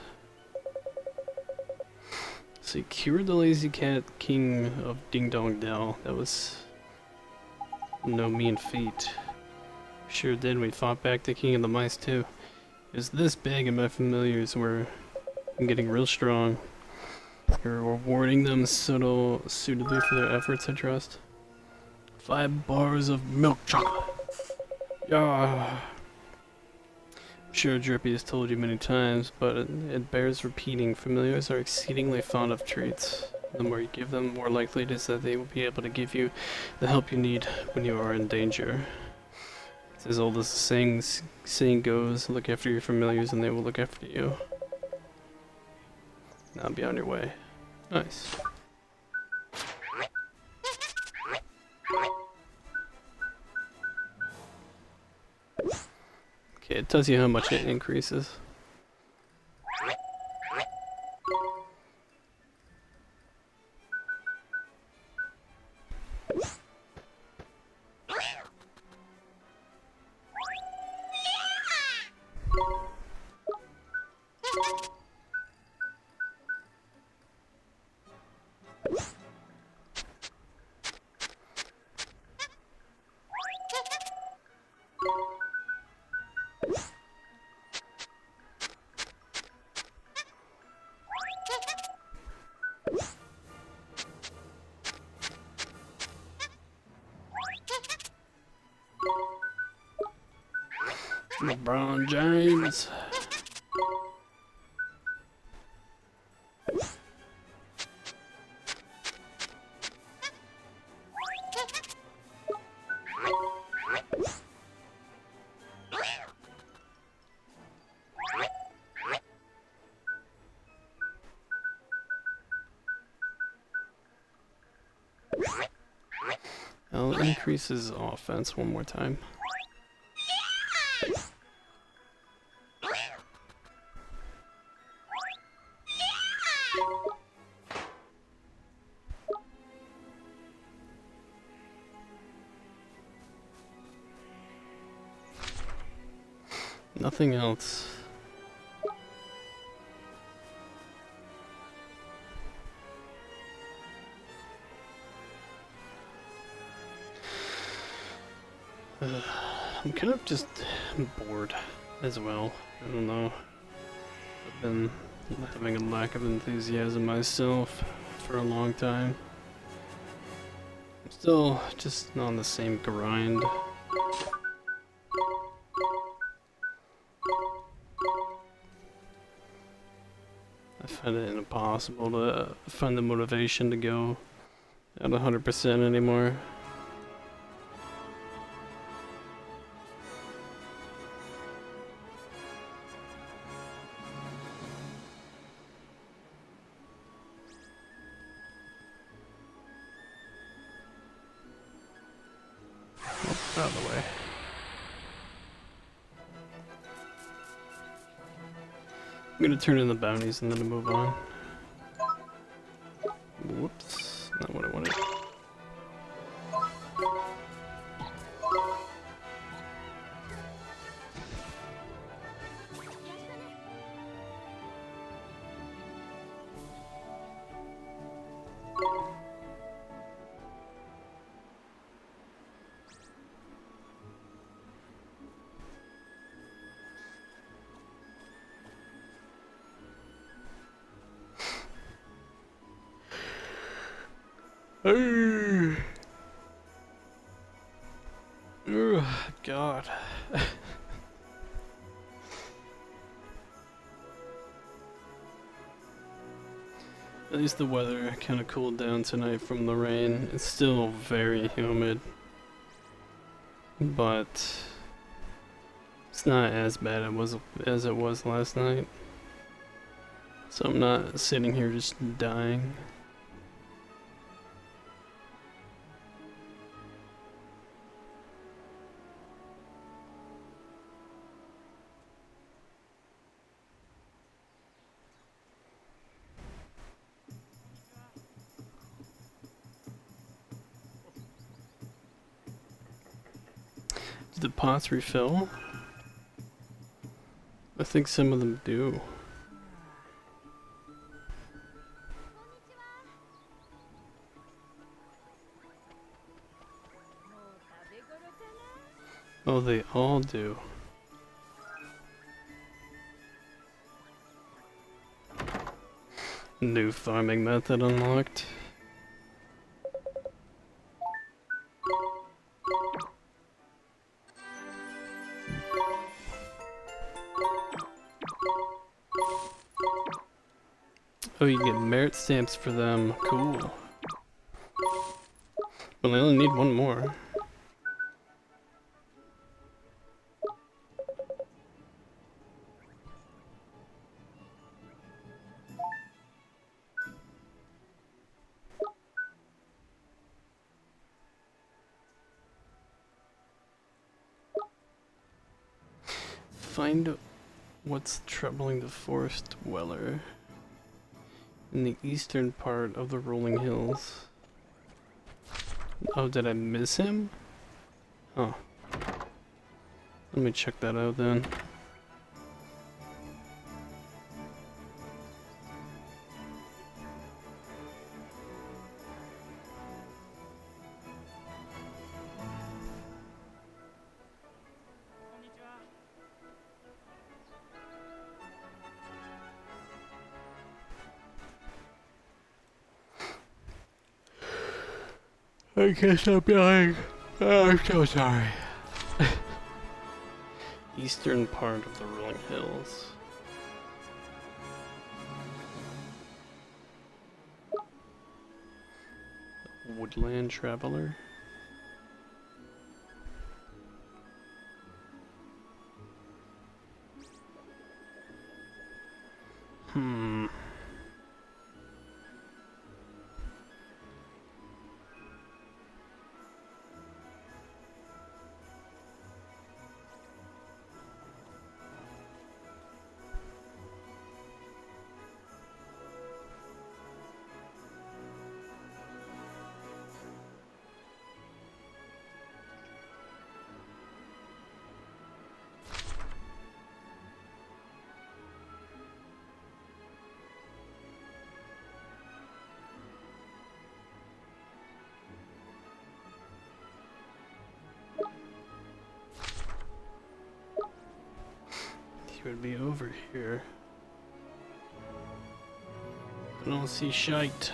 See, cure the lazy cat, king of Ding Dong Dell. That was no mean feat. Sure did. We fought back the king of the mice too. It was this big, and my familiars were getting real strong. You're rewarding them suitably for their efforts, I trust. 5 bars of milk chocolate. Yeah. Sure, Drippy has told you many times, but it bears repeating. Familiars are exceedingly fond of treats. The more you give them, the more likely it is that they will be able to give you the help you need when you are in danger. It's as old as the saying goes, look after your familiars and they will look after you. Now be on your way. Nice. Okay, it tells you how much it increases. LeBron James. I'll increase his offense one more time. Nothing else. I'm kind of just bored as well. I don't know. I've been having a lack of enthusiasm myself for a long time. I'm still just on the same grind. I find it impossible to find the motivation to go at 100% anymore. Out of the way. I'm gonna turn in the bounties and then move on. Whoops, not what I wanted. Oh God. At least the weather kind of cooled down tonight from the rain. It's still very humid, but it's not as bad as it was last night. So I'm not sitting here just dying. Do the pots refill? I think some of them do. Oh, they all do. New farming method unlocked. Oh, you get merit stamps for them. Cool. Well, I only need one more. Find what's troubling the forest dweller in the eastern part of the rolling hills. Oh, did I miss him? Oh. Let me check that out then. I can't stop yelling. Oh, I'm so sorry. Eastern part of the rolling hills. Woodland Traveler. Hmm. He would be over here. I don't see shite.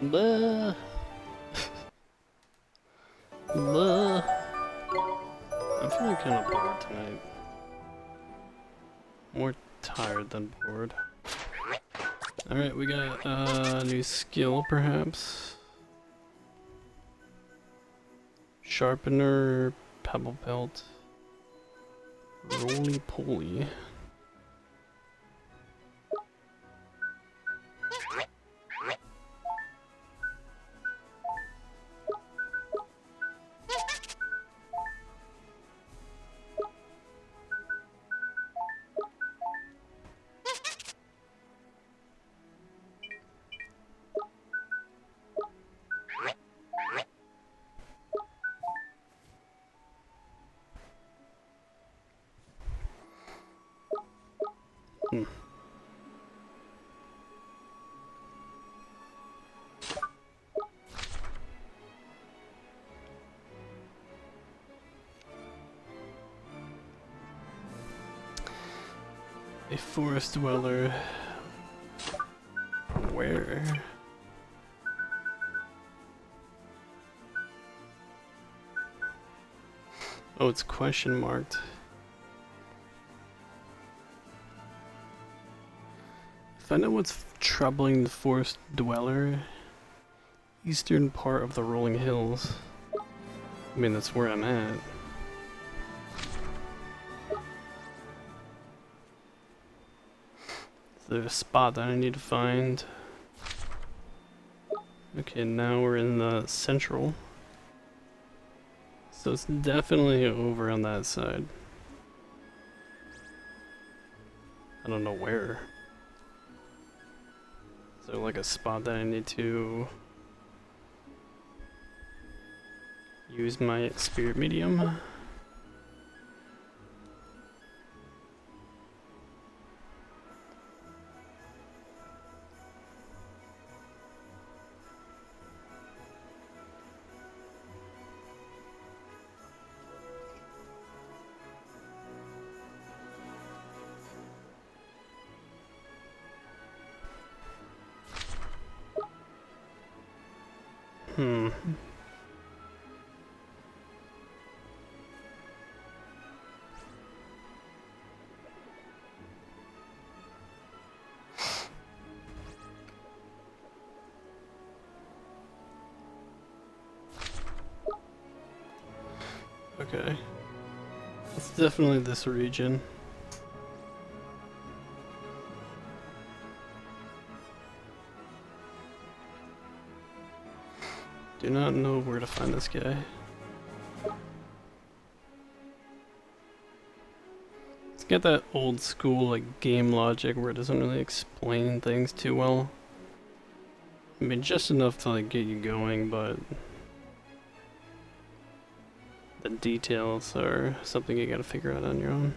Blah. Blah. I'm feeling kind of bored tonight. More tired than bored. Alright, we got a new skill, perhaps. Sharpener, Pebble Belt, Roly Poly. A forest dweller. Where? Oh, it's question marked. If I know what's troubling the forest dweller, eastern part of the rolling hills. I mean, that's where I'm at. There's a spot that I need to find. Okay, now we're in the central. So it's definitely over on that side. I don't know where. Is there like a spot that I need to use my spirit medium? Hmm. Okay. It's definitely this region. Do not know where to find this guy. It's got that old school like game logic where it doesn't really explain things too well. I mean, just enough to like get you going, but the details are something you gotta figure out on your own.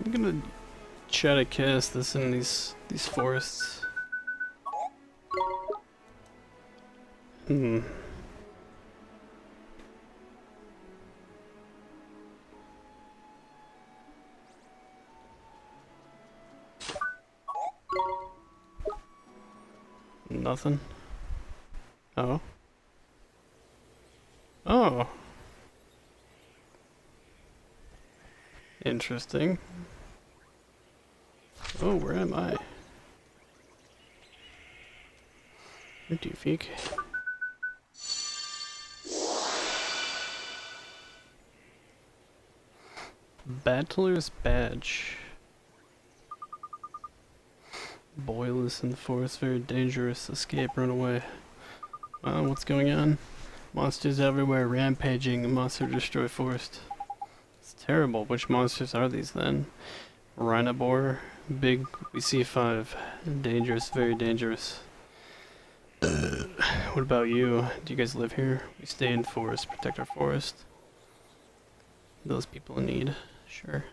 I'm gonna try to cast this in these forests. Nothing. Oh. Oh. Interesting. Oh, where am I? Where do you think? Battler's Badge. Boyless in the forest, very dangerous. Escape, run away. What's going on? Monsters everywhere, rampaging, monster destroy forest. It's terrible. Which monsters are these then? Rhinobor, big, we see 5. Dangerous, very dangerous. What about you? Do you guys live here? We stay in forest, protect our forest. Those people in need, sure.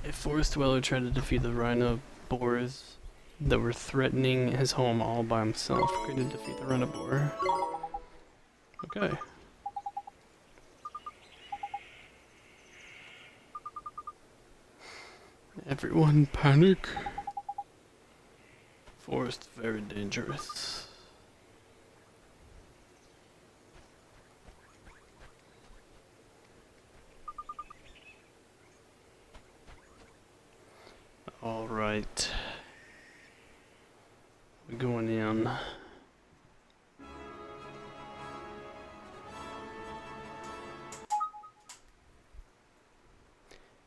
A forest dweller tried to defeat the rhinobors that were threatening his home all by himself. Great to defeat the rhinobor. Okay. Everyone panic. Forest very dangerous. All right. We're going in.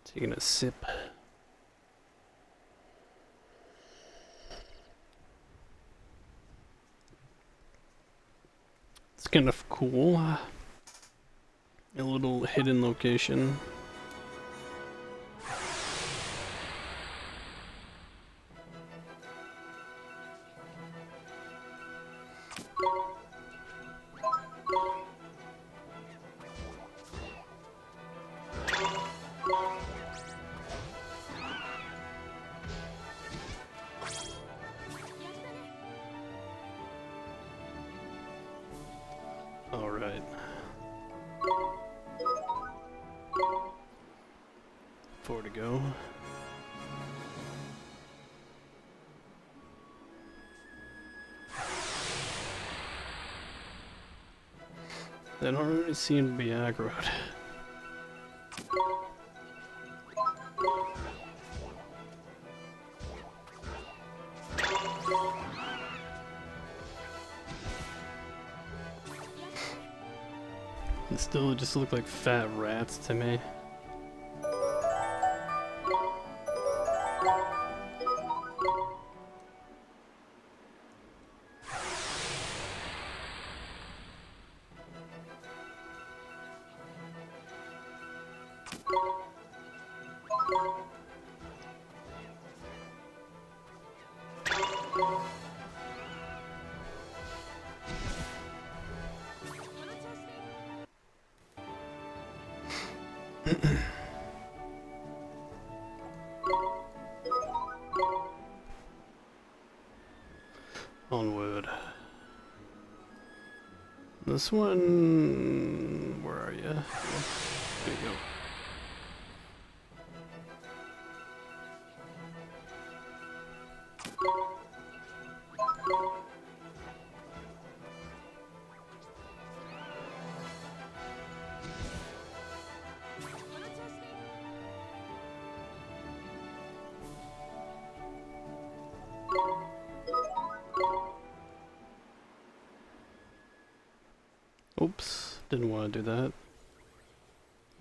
Taking a sip. It's kind of cool. A little hidden location. All right. 4 to go. They don't really seem to be aggroed. It still just look like fat rats to me. Onward. This one... Where are you? There you go. Didn't want to do that.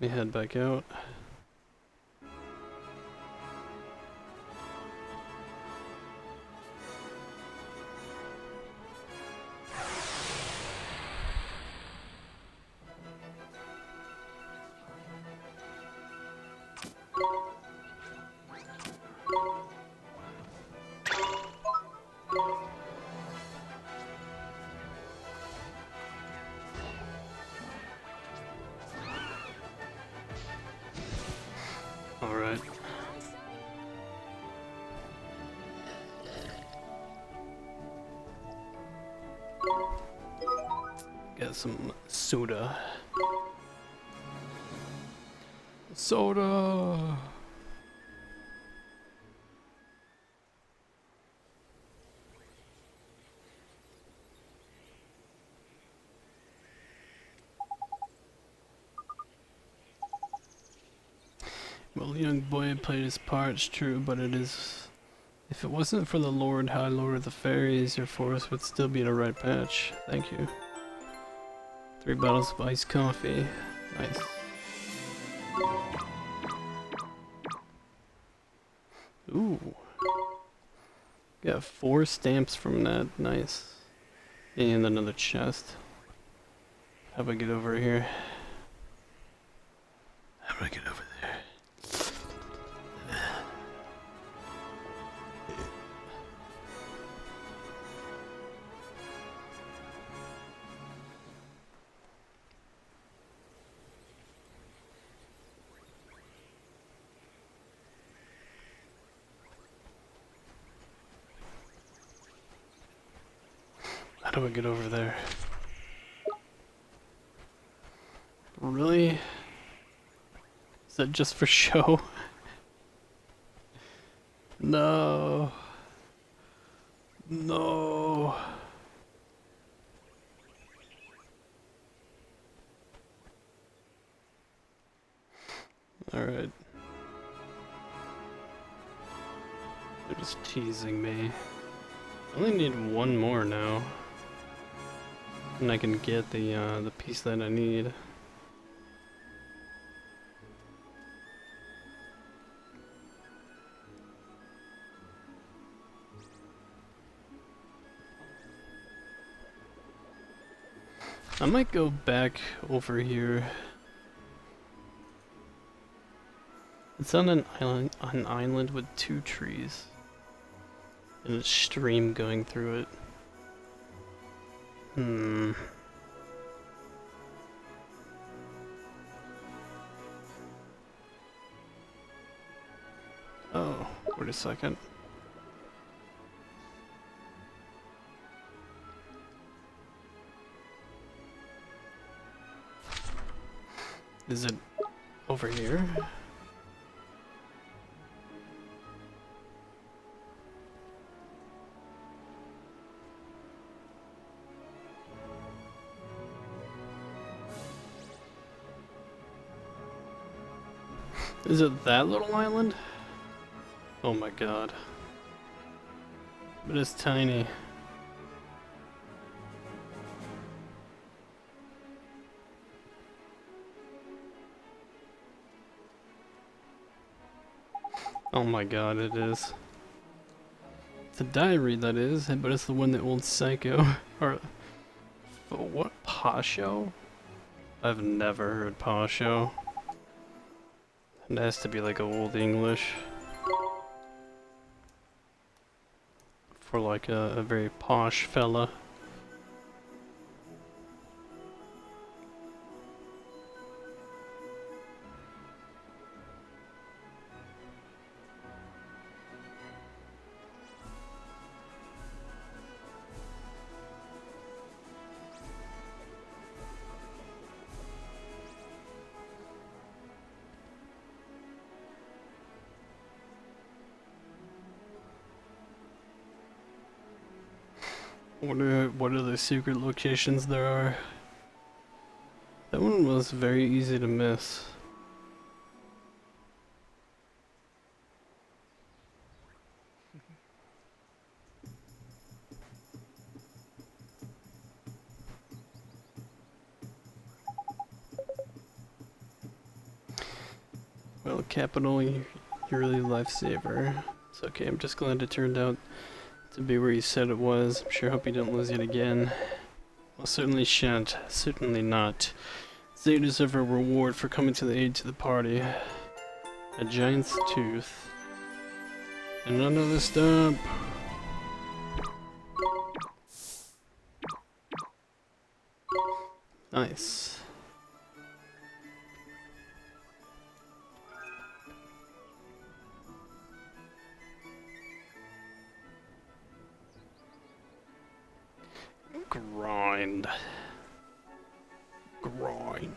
Let me head back out. Alright. Got some soda. Soda! Well, the young boy played his part, it's true, but it is... If it wasn't for the Lord, High Lord of the Fairies, your forest would still be in a right patch. Thank you. 3 bottles of iced coffee. Nice. Ooh. Got 4 stamps from that. Nice. And another chest. How do I get over here? How do I get over there? How do I get over there? Really? Is that just for show? No. No. Alright. They're just teasing me. I only need 1 more now. And I can get the piece that I need. I might go back over here. It's on an island with 2 trees. And a stream going through it. Oh, wait a second. Is it over here? Is it that little island? Oh my god. But it's tiny. Oh my god, it is. It's a diary, that is, but it's the one that old psycho. Or... what? Pasho? I've never heard Pasho. It has to be like old English. For like a very posh fella. What are the secret locations there are? That one was very easy to miss. Well, Capital, you're really a lifesaver. It's okay, I'm just glad it turned out to be where you said it was. I'm sure hope you don't lose it again. Well, certainly shan't. Certainly not. They deserve a reward for coming to the aid to the party. A giant's tooth. And another stump. Nice. Grind. Grind.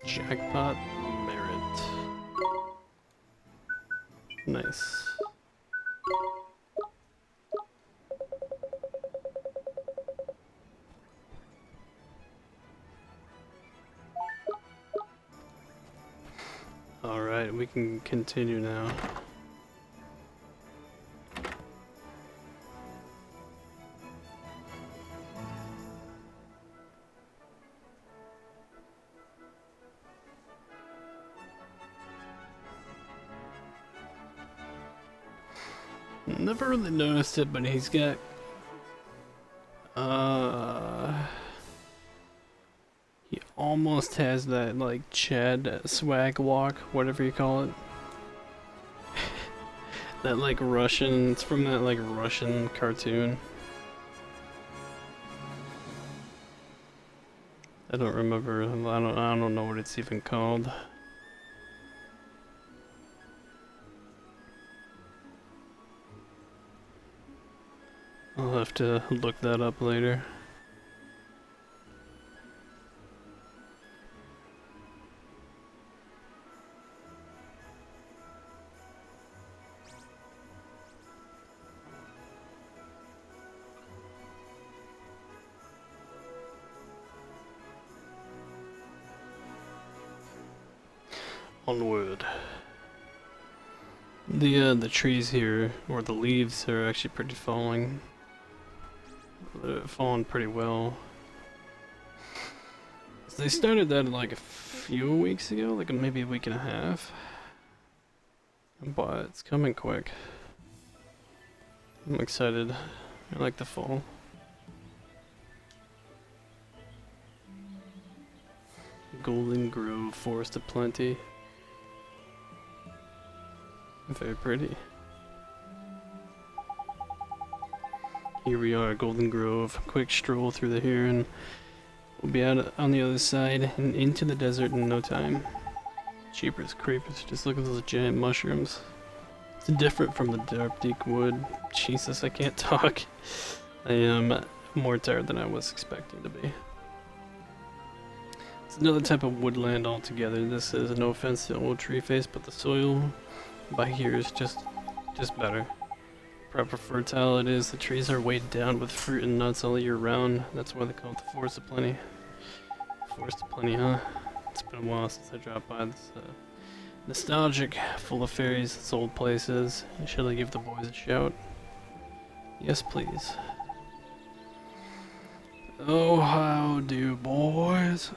Jackpot merit. Nice. Alright, we can continue now. Never really noticed it, but he's got he almost has that like Chad swag walk, whatever you call it. That like Russian, it's from that like Russian cartoon. I don't remember. I don't know what it's even called. I'll have to look that up later. Onward. The trees here, or the leaves, are actually pretty falling. They're falling pretty well. So they started that like a few weeks ago, like maybe a week and a half. But it's coming quick. I'm excited. I like the fall. Golden Grove, Forest of Plenty. Very pretty. Here we are, Golden Grove. Quick stroll through the here and we'll be out on the other side and into the desert in no time. Jeepers creepers, just look at those giant mushrooms. It's different from the dark deep wood. Jesus, I can't talk. I am more tired than I was expecting to be. It's another type of woodland altogether. This is no offense to old tree face, but the soil by here is just better. Proper fertile it is. The trees are weighed down with fruit and nuts all year round. That's why they call it the Forest of Plenty. Forest of Plenty, huh? It's been a while since I dropped by this. Nostalgic, full of fairies, its old places. Shall I give the boys a shout? Yes, please. Oh, how do boys?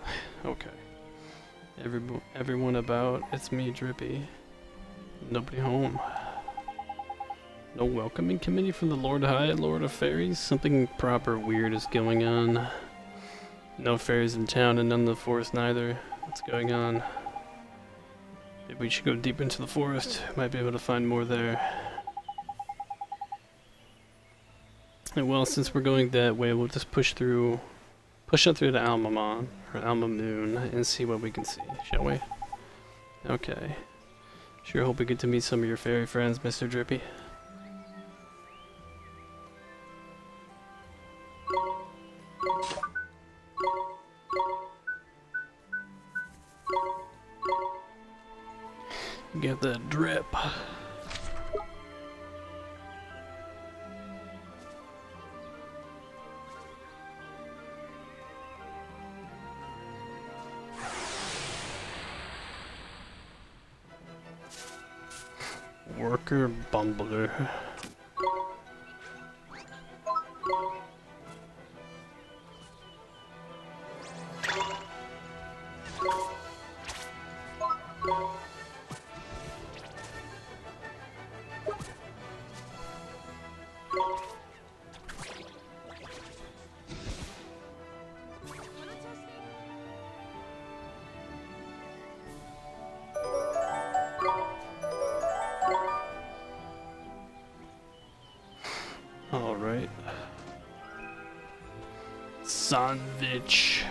Okay. Everyone about. It's me, Drippy. Nobody home. No welcoming committee from the Lord High, Lord of Fairies? Something proper weird is going on. No fairies in town and none in the forest neither. What's going on? Maybe we should go deep into the forest. Might be able to find more there. And well, since we're going that way, we'll just push on through to Almamon, or Alma Moon, and see what we can see, shall we? Okay. Sure hope we get to meet some of your fairy friends, Mr. Drippy. Get that drip. Worker Bumbler. All right. Sandwich.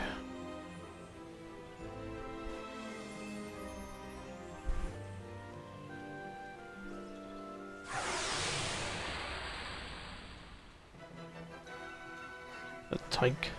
A tank.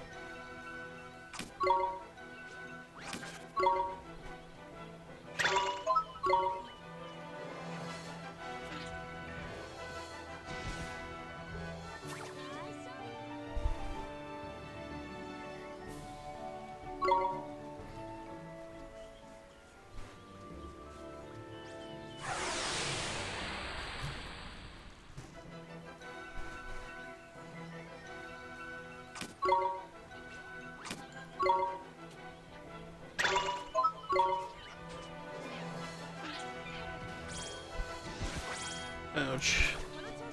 Ouch.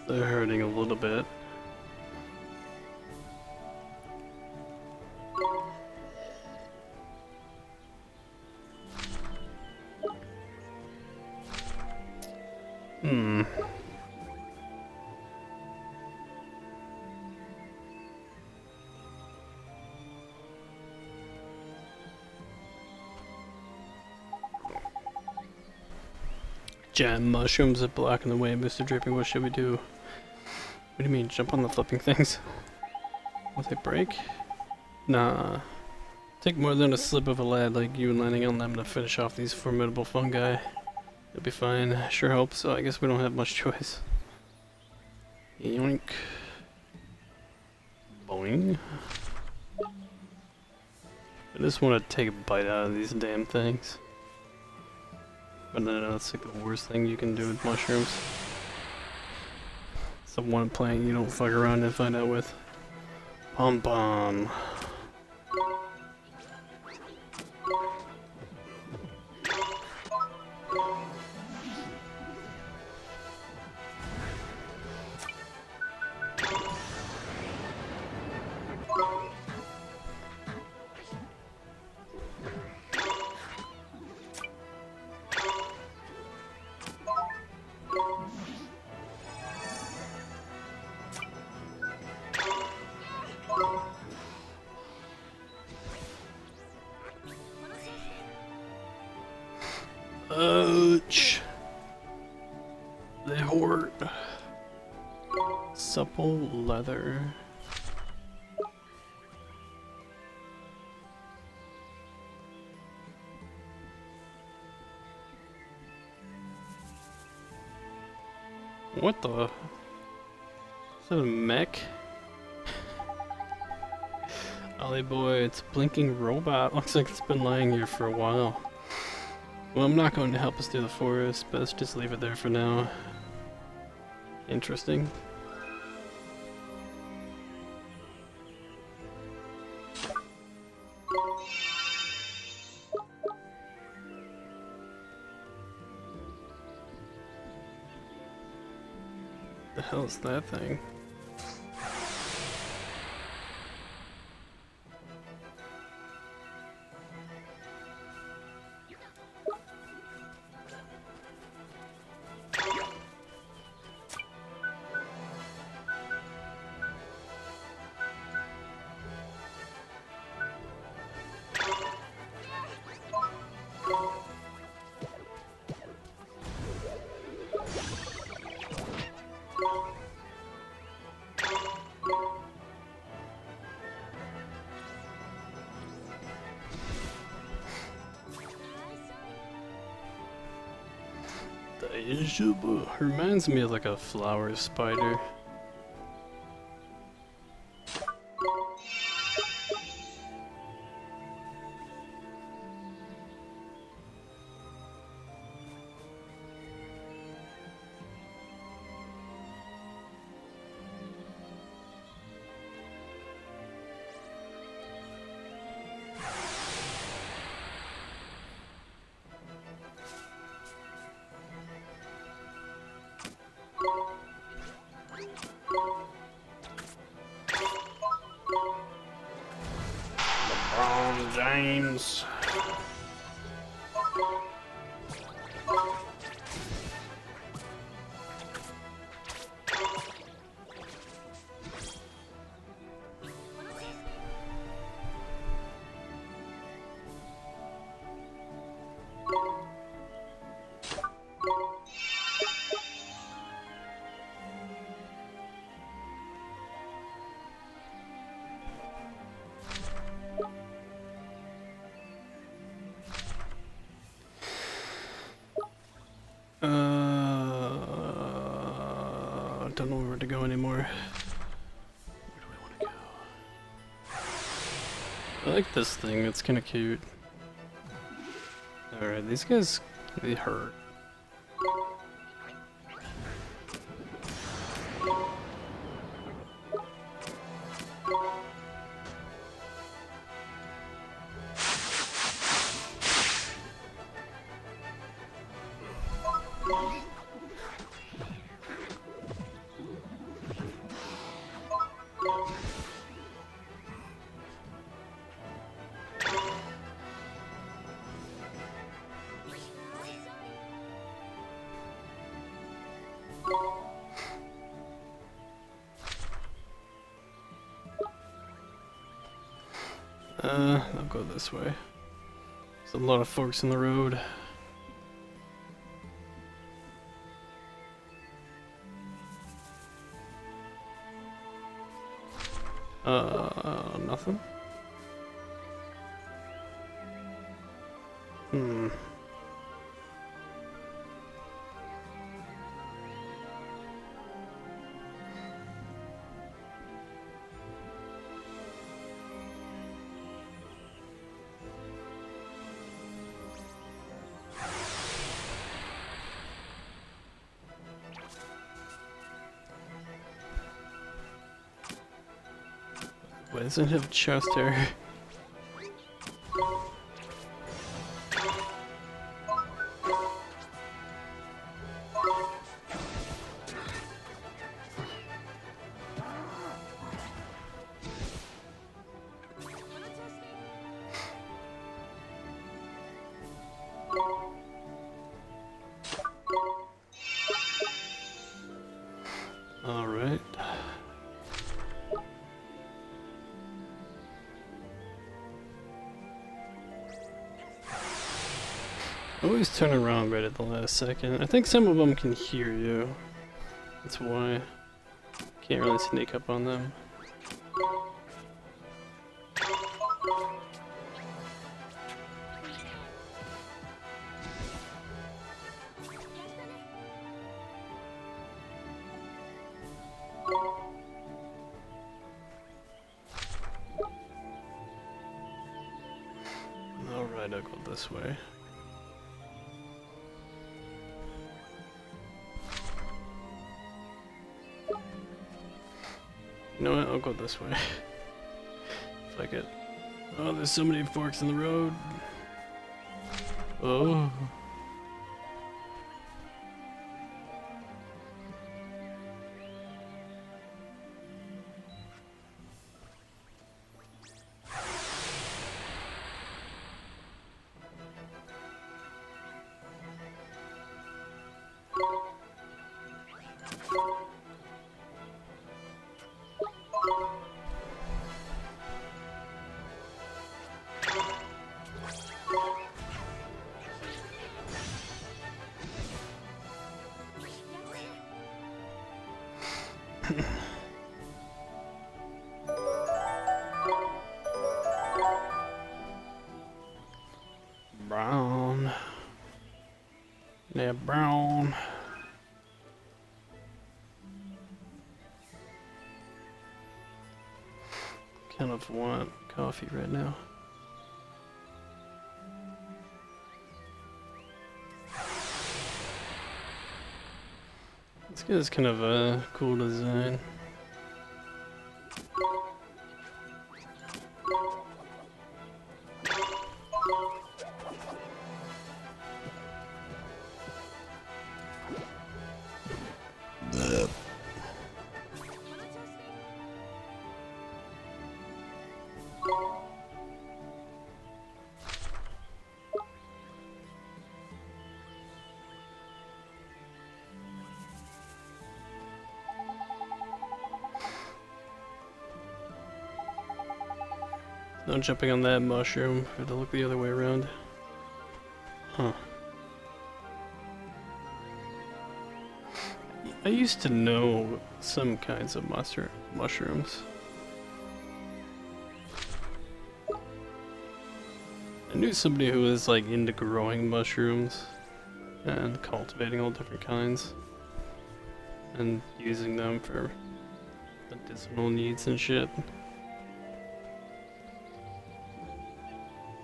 They're hurting a little bit. Hmm. Jam mushrooms are blocking the way, Mr. Dripping. What should we do? What do you mean, jump on the flipping things? Will they break? Nah. Take more than a slip of a lad like you and landing on them to finish off these formidable fungi. You'll be fine. Sure hope so. I guess we don't have much choice. Yoink. Boing. I just want to take a bite out of these damn things. But then that's like the worst thing you can do with mushrooms. It's the one plant you don't fuck around and find out with. Pom pom. Ouch. They hurt. Supple leather. What the? Is that a mech? Ollie boy, it's a blinking robot. Looks like it's been lying here for a while. Well, I'm not going to help us through the forest, but let's just leave it there for now. Interesting. The hell is that thing? Reminds me of like a flower spider. games. Don't know where to go anymore. Where do I want to go? I like this thing, it's kind of cute. Alright, these guys, they hurt. I'll go this way. There's a lot of forks in the road. Nothing? Hmm. Why doesn't it have chest hair? All right. Always turn around right at the last second. I think some of them can hear you. That's why. Can't really sneak up on them. Alright, I'll go this way. You know what? I'll go this way. Fuck it. Oh, there's so many forks in the road. Oh. Brown. Yeah, brown. Kind of want coffee right now. This guy's kind of a cool design. No jumping on that mushroom. I have to look the other way around. Huh. I used to know some kinds of mushrooms. I knew somebody who was like into growing mushrooms and cultivating all different kinds and using them for medicinal needs and shit.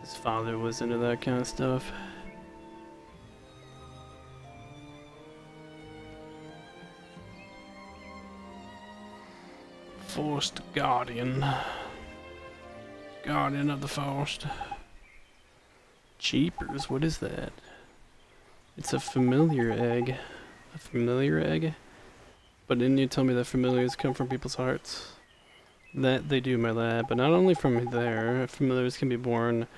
His father was into that kind of stuff. Forest Guardian. Guardian of the Forest. Jeepers, what is that? It's a familiar egg. A familiar egg? But didn't you tell me that familiars come from people's hearts? That they do, my lad, but not only from there. Familiars can be born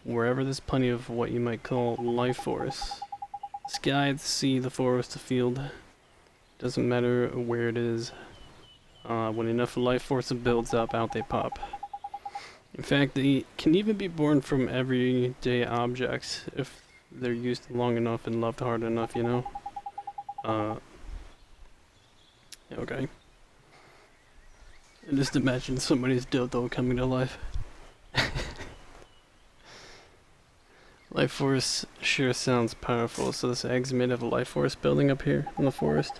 wherever there's plenty of what you might call life force. The sky, the sea, the forest, the field. Doesn't matter where it is. When enough life force builds up, out they pop. In fact, they can even be born from everyday objects if they're used long enough and loved hard enough, you know? Okay. And just imagine somebody's dildo coming to life. Life force sure sounds powerful, so this egg's made of a life force building up here in the forest.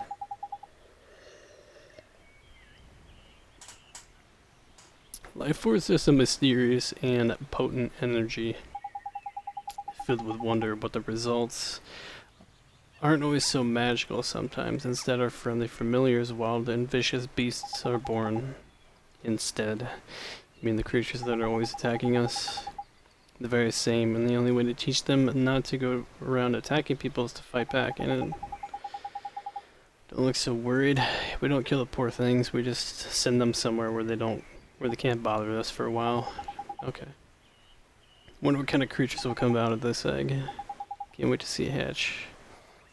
Life force is a mysterious and potent energy filled with wonder, but the results aren't always so magical sometimes. Instead, our friendly familiars, wild and vicious beasts are born instead. I mean the creatures that are always attacking us? The very same, and the only way to teach them not to go around attacking people is to fight back. And don't look so worried. We don't kill the poor things, we just send them somewhere where they can't bother us for a while. Okay. Wonder what kind of creatures will come out of this egg. Can't wait to see it hatch.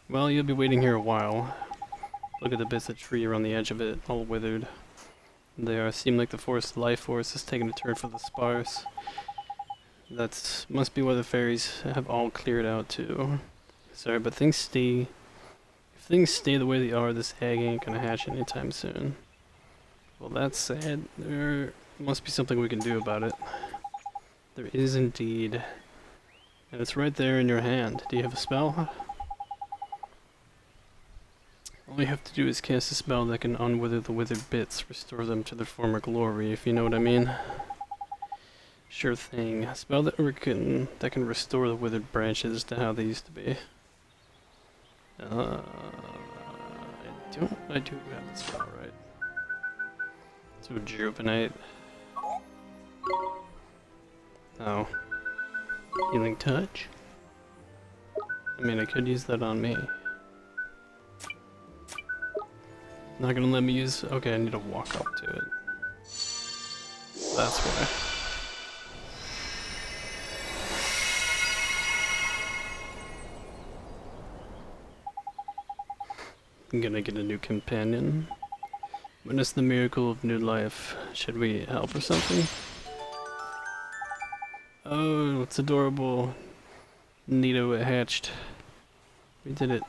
Well, you'll be waiting here a while. Look at the bits of tree around the edge of it, all withered. They seem like the forest life force is taking a turn for the sparse. That must be why the fairies have all cleared out too. Sorry, but if things stay the way they are, this egg ain't gonna hatch anytime soon. Well, that's sad. There must be something we can do about it. There is indeed. And it's right there in your hand. Do you have a spell? All you have to do is cast a spell that can unwither the withered bits, restore them to their former glory, if you know what I mean. Sure thing. A spell that can restore the withered branches to how they used to be. I do have the spell, right? To rejuvenate. Oh. Healing touch? I mean, I could use that on me. Not gonna let me use... Okay, I need to walk up to it. That's why. I'm gonna get a new companion. Witness the miracle of new life. Should we help or something? Oh, it's adorable. Neato, it hatched. We did it.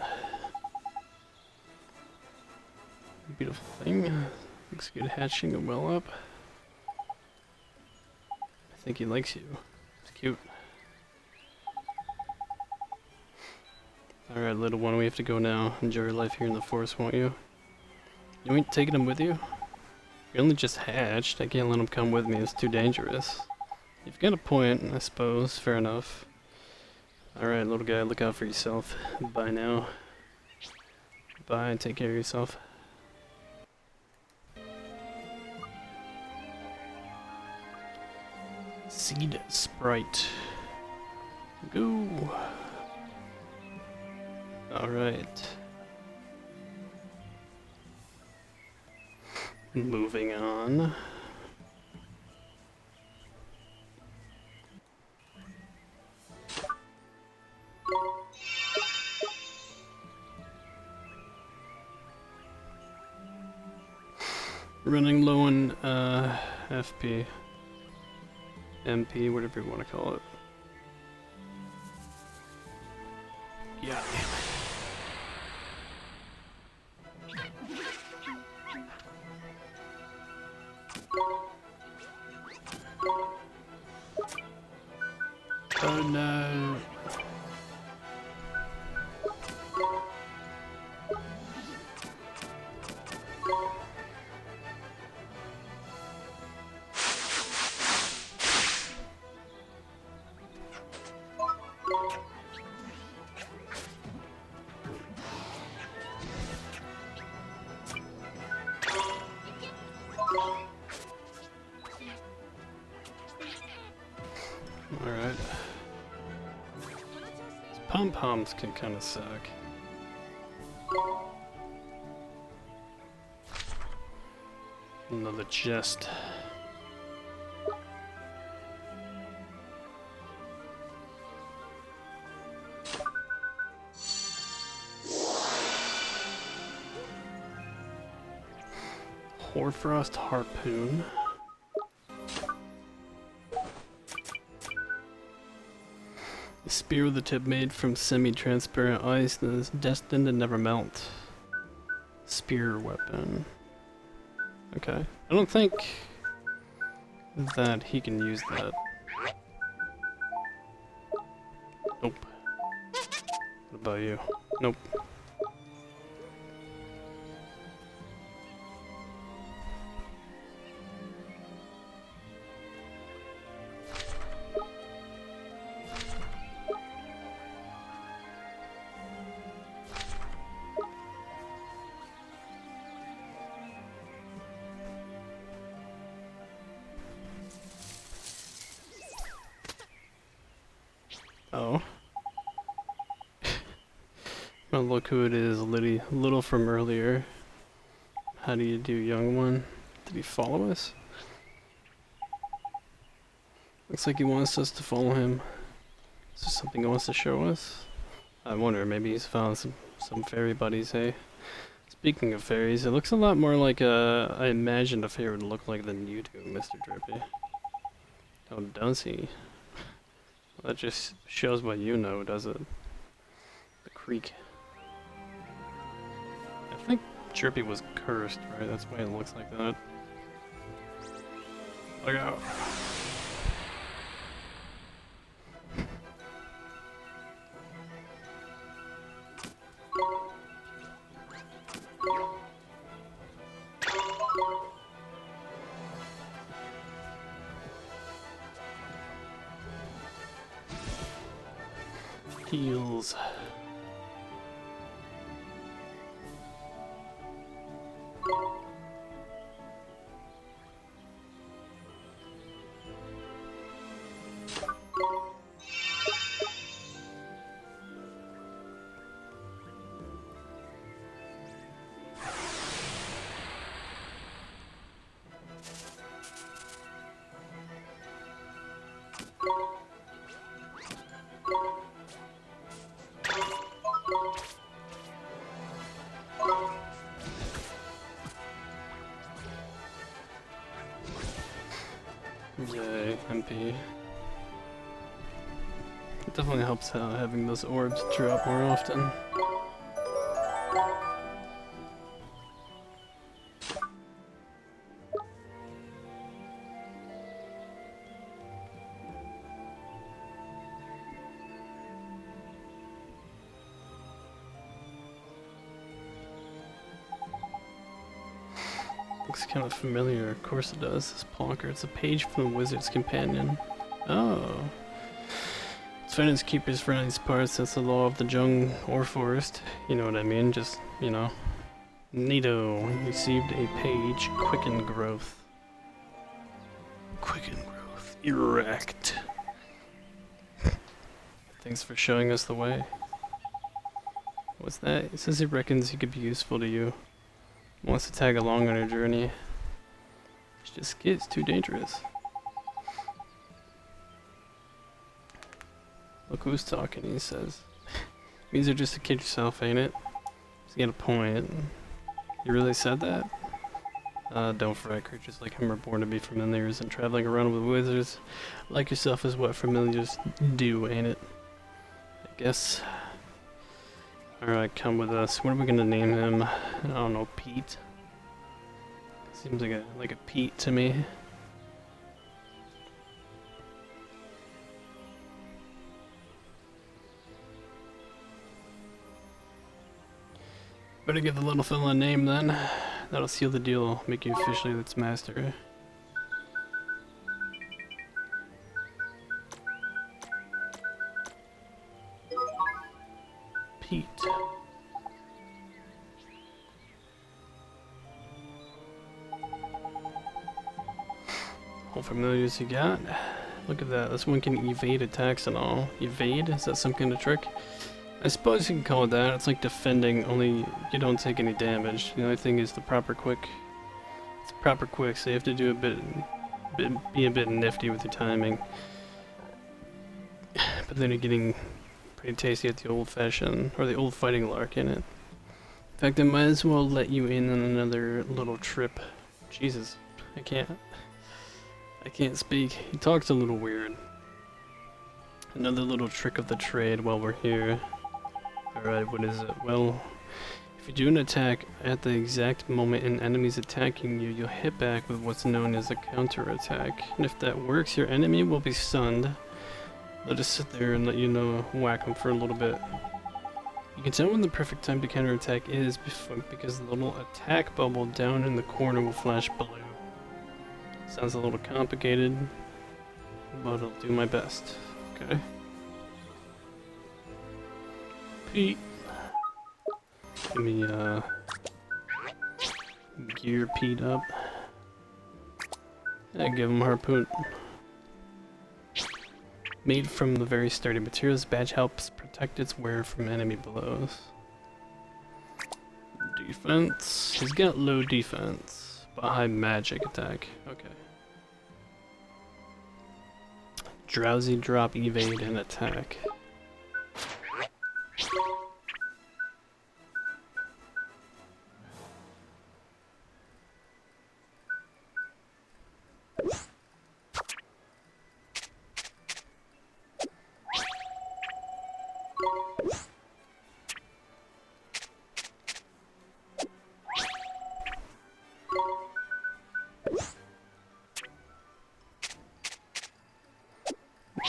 Beautiful thing. Looks good hatching and well up. I think he likes you. It's cute. Alright, little one, we have to go now. Enjoy your life here in the forest, won't you? You ain't taking him with you? You only just hatched. I can't let him come with me. It's too dangerous. You've got a point, I suppose. Fair enough. Alright, little guy, look out for yourself. Bye now. Bye, and take care of yourself. Seed Sprite. Go! Alright. Moving on. Running low on FP. MP, whatever you want to call it. Yeah, damn it. Oh no. Alright. Pom-poms can kind of suck. Another chest. Hoarfrost harpoon. A spear with a tip made from semi-transparent ice that is destined to never melt. Spear weapon. Okay. I don't think that he can use that. Nope. What about you? Nope. Oh. Well, look who it is, Little from earlier. How do you do, young one? Did he follow us? Looks like he wants us to follow him. Is there something he wants to show us? I wonder, maybe he's found some fairy buddies, hey? Speaking of fairies, it looks a lot more like I imagined a fairy would look like than you do, Mr. Drippy. How does he? That just shows what you know, does it? The creek. I think Drippy was cursed, right? That's why it looks like that. Look out. Heals. Yay, MP. It definitely helps out having those orbs drop more often. Looks kind of familiar, of course it does. This plonker, it's a page from the Wizard's Companion. Oh. It's finding keepers for these parts, that's the law of the jungle or forest. You know what I mean, just, you know. Neato received a page, Quicken Growth. Quicken Growth, erect. Thanks for showing us the way. What's that? It says he reckons he could be useful to you. Wants to tag along on her journey. It just gets too dangerous. Look who's talking, he says. Means you're just to kid yourself, ain't it? He's got a point. You really said that? Don't fret, creatures like him are born to be familiars, and traveling around with wizards like yourself is what familiars do, ain't it? I guess. Alright, come with us. What are we gonna name him? I don't know, Pete? Seems like a Pete to me. Better give the little fella a name then. That'll seal the deal, make you officially its master. Pete. All familiars you got. Look at that, this one can evade attacks and all. Evade? Is that some kind of trick? I suppose you can call it that. It's like defending, only you don't take any damage. The only thing is the proper quick. It's proper quick, so you have to do be a bit nifty with your timing. But then you're getting pretty tasty at the old-fashioned, or the old fighting lark in it. In fact, I might as well let you in on another little trip. Jesus, I can't speak. He talks a little weird. Another little trick of the trade while we're here. Alright, what is it? Well, if you do an attack at the exact moment an enemy's attacking you, you'll hit back with what's known as a counter-attack. And if that works, your enemy will be stunned. They'll just sit there and let you know, whack them for a little bit. You can tell when the perfect time to counterattack is because the little attack bubble down in the corner will flash blue. Sounds a little complicated, but I'll do my best. Okay. Pete. Give me gear Pete up. And give him harpoon. Made from the very sturdy materials, badge helps protect its wearer from enemy blows. Defense. He's got low defense, but high magic attack. Okay. Drowsy, drop, evade, and attack.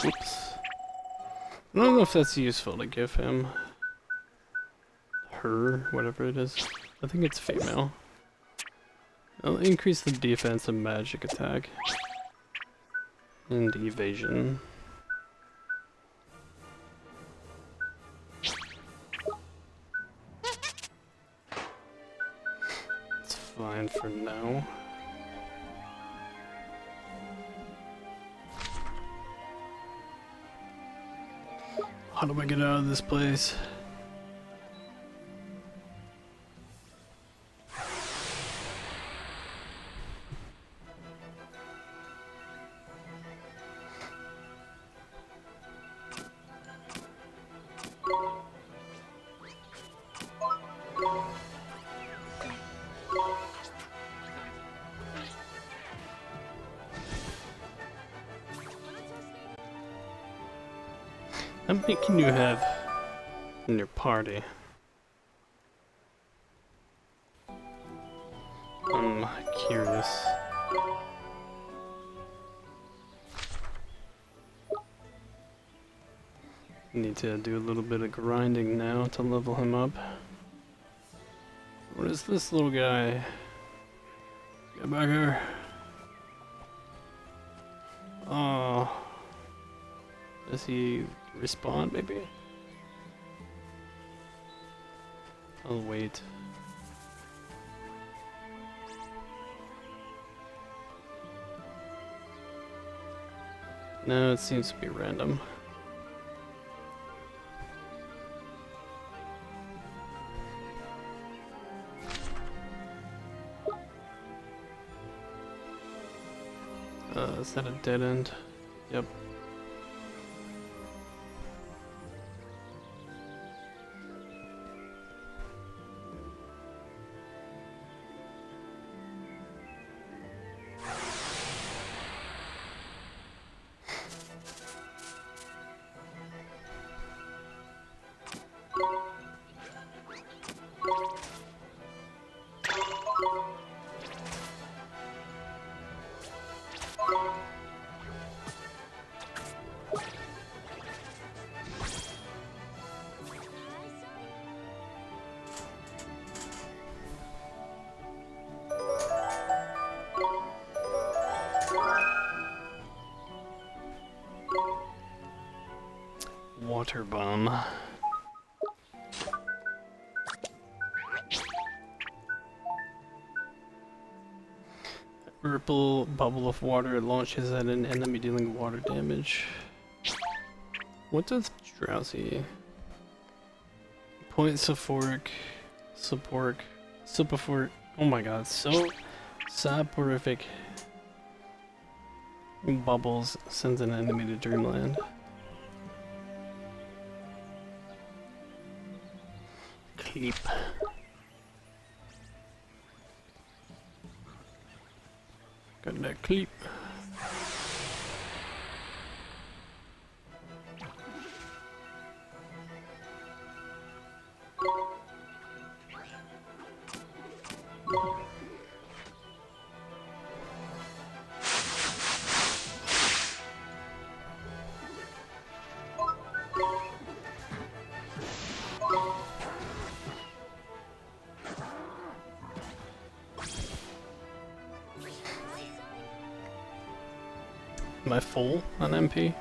Oops. I don't know if that's useful to give him. Her, whatever it is. I think it's female. I'll increase the defense and magic attack. And evasion. It's fine for now. How do I get out of this place? How many can you have in your party? I'm curious. Need to do a little bit of grinding now to level him up. What is this little guy? Get back here. Oh. Does he respawn, maybe? I'll wait. No, it seems to be random. Is that a dead end? Yep. water bomb. Ripple bubble of water launches at an enemy dealing water damage. What does drowsy? Point soporific. Oh my god, so soporific. Bubbles sends an enemy to dreamland. Keep. Got that clip. Am I full on MP?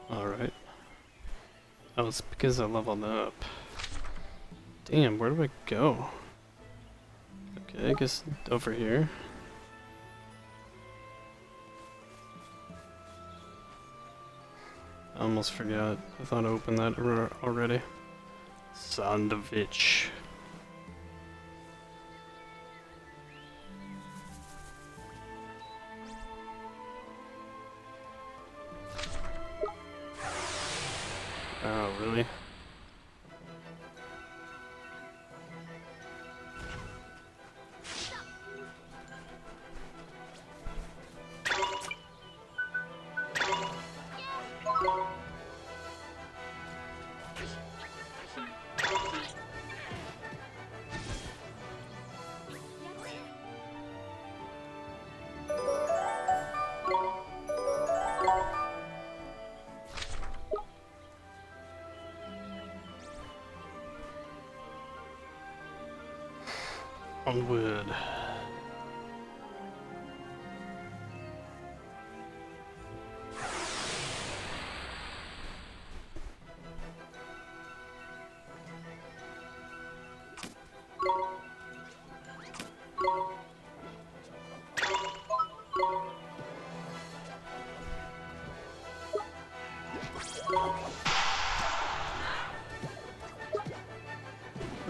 Alright. That was because I leveled up. Damn, where do I go? Okay, I guess over here. I almost forgot. I thought I opened that already. Son of a bitch. Oh, really? Onward.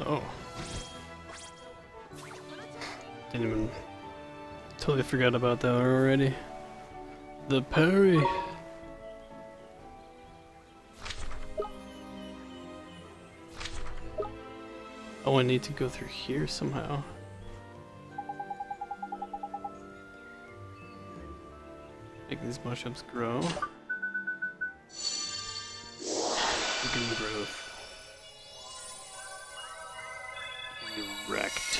Oh. Didn't even... Totally forgot about that already. The parry! Oh, I need to go through here somehow. Make these mushrooms grow. Begin growth. Erect.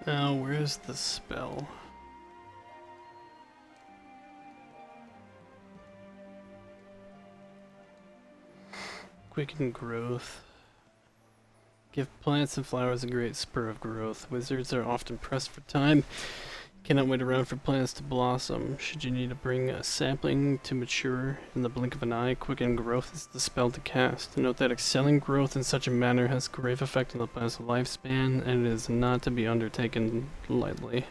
Now, where's the spell? Quicken growth. Give plants and flowers a great spur of growth. Wizards are often pressed for time. Cannot wait around for plants to blossom. Should you need to bring a sapling to mature in the blink of an eye, quicken growth is the spell to cast. Note that excelling growth in such a manner has grave effect on the plant's lifespan, and it is not to be undertaken lightly.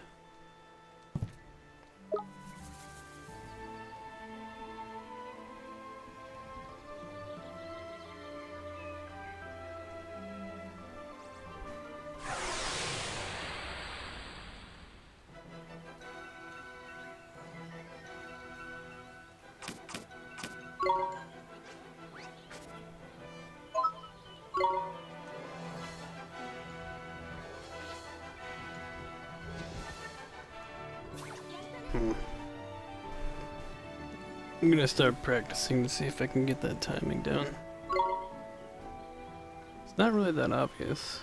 I'm gonna start practicing to see if I can get that timing down. It's not really that obvious.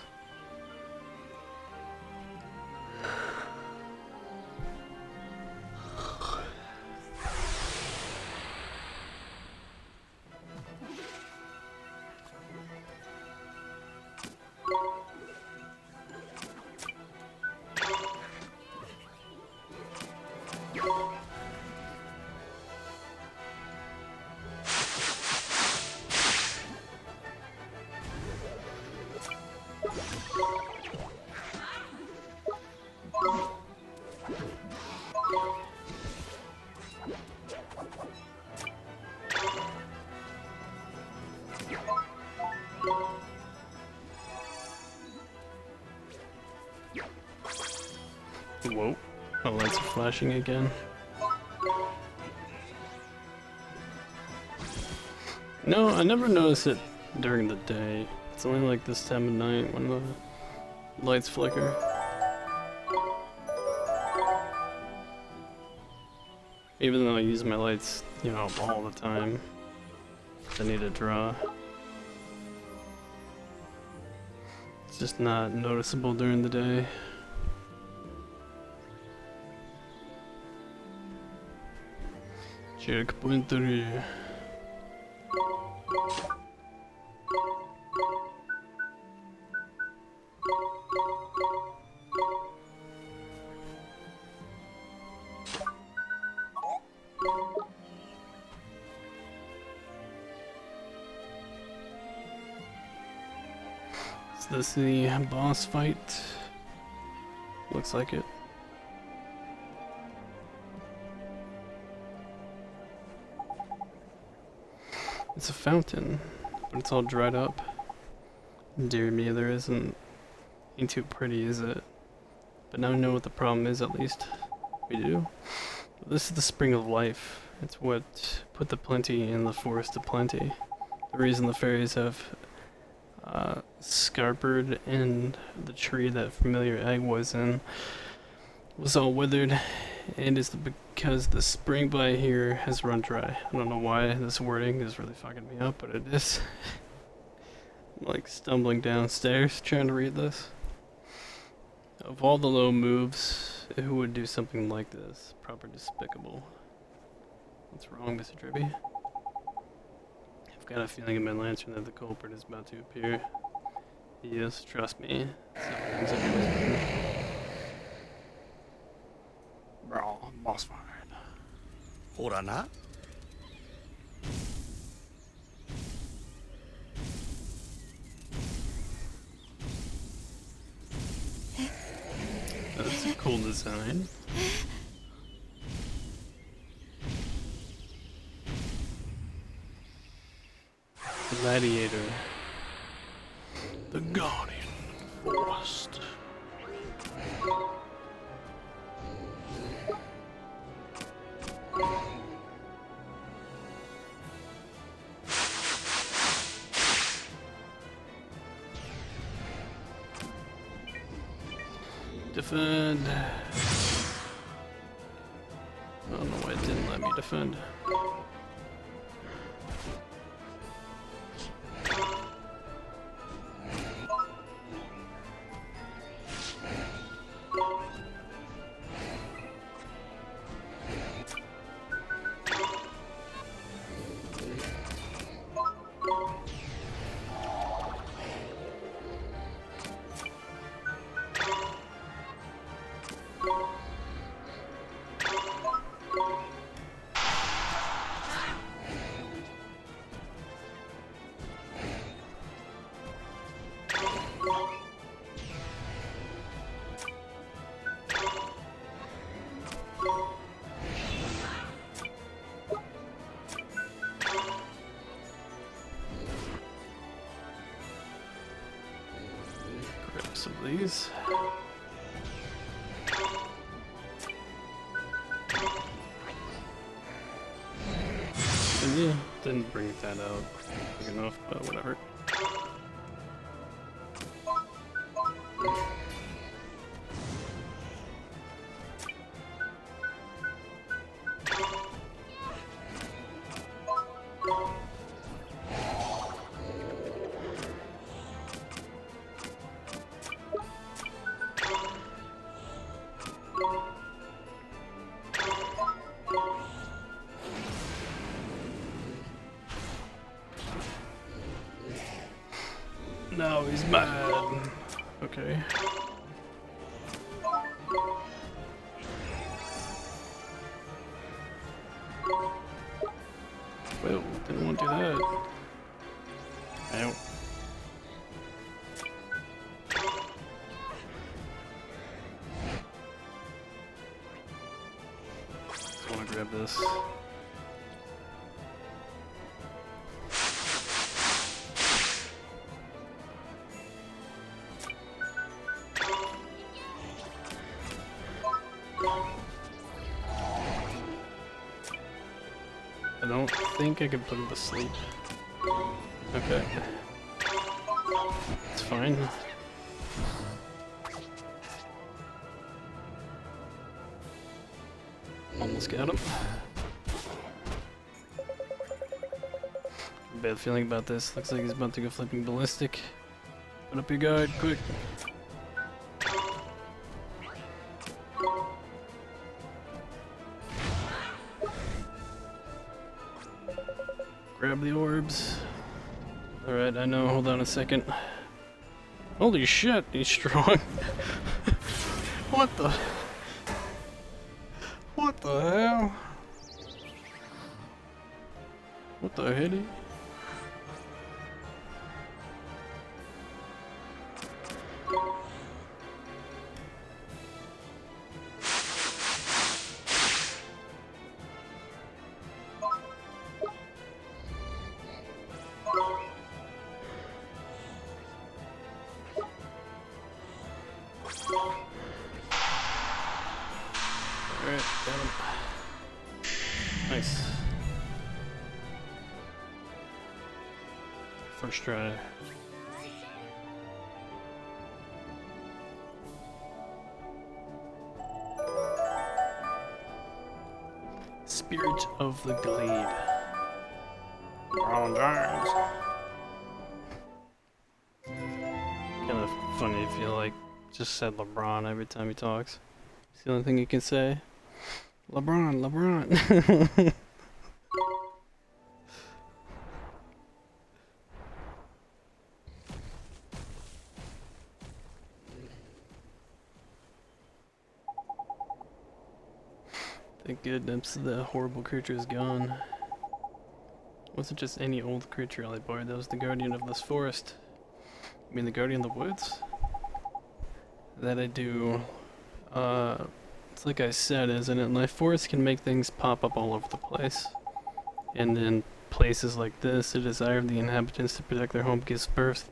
Whoa. My lights are flashing again. No, I never notice it during the day. It's only like this time of night when the lights flicker. Even though I use my lights, you know, all the time. I need to draw. It's just not noticeable during the day. Checkpoint 3. Is this the boss fight? Looks like it. It's a fountain, but it's all dried up. Dear me, there ain't too pretty, is it? But now I know what the problem is, at least. We do. This is the spring of life. It's what put the plenty in the forest of plenty. The reason the fairies have scarpered and the tree that familiar egg was in was all withered, and it's because the spring by here has run dry. I don't know why this wording is really fucking me up, but it is. I'm like stumbling downstairs trying to read this. Of all the low moves, who would do something like this? Proper despicable. What's wrong, Mr. Drippy? I've got a feeling in my lantern that the culprit is about to appear. Yes, trust me. Sometimes I do whisper. Bro, boss fight. ほらな。 That's a cool design. Gladiator. The Guardian Forest. Defend. I don't know why it didn't let me defend. Some of these. And yeah, didn't bring that out big enough, but whatever. No, he's mad. Okay. Well, didn't want to do that. Ow. I want to grab this. think I can put him to sleep. Okay. It's fine. Almost got him. Bad feeling about this. Looks like he's about to go flipping ballistic. Put up your guard, quick. Grab the orbs. Alright, I know. Hold on a second. Holy shit, he's strong. What the? What the hell? What the heady? Alright, got him. Nice. First try. Spirit of the Glade. Brown Giants. Kind of funny if you like just said LeBron every time he talks. It's the only thing you can say. LeBron, LeBron. Thank goodness the horrible creature is gone. Wasn't just any old creature I bored, that was the guardian of this forest. You mean the guardian of the woods? That I do. It's like I said, isn't it? Life forest can make things pop up all over the place. And in places like this, the desire of the inhabitants to protect their home gives birth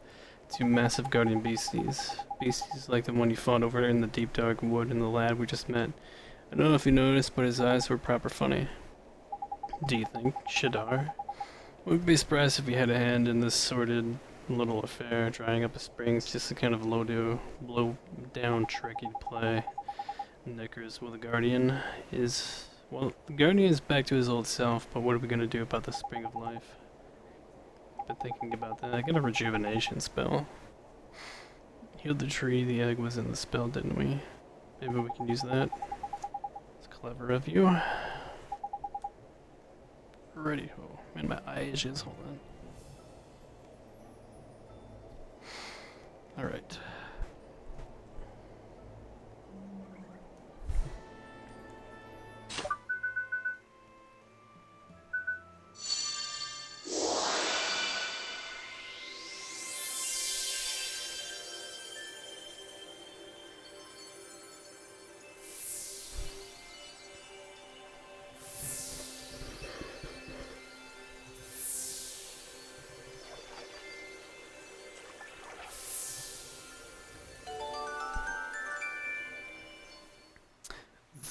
to massive guardian beasties. Beasties like the one you fought over in the deep dark wood and the lad we just met. I don't know if you noticed, but his eyes were proper funny. Do you think, Shadar? Wouldn't be surprised if he had a hand in this sordid little affair. Drying up the springs, just a kind of low down tricky to play. Knickers, well, the Guardian is... Well, the Guardian is back to his old self, but what are we gonna do about the Spring of Life? Been thinking about that. I got a rejuvenation spell. Healed the tree, the egg was in the spell, didn't we? Maybe we can use that. It's clever of you. Ready, oh man, my eyes just hold on. Alright.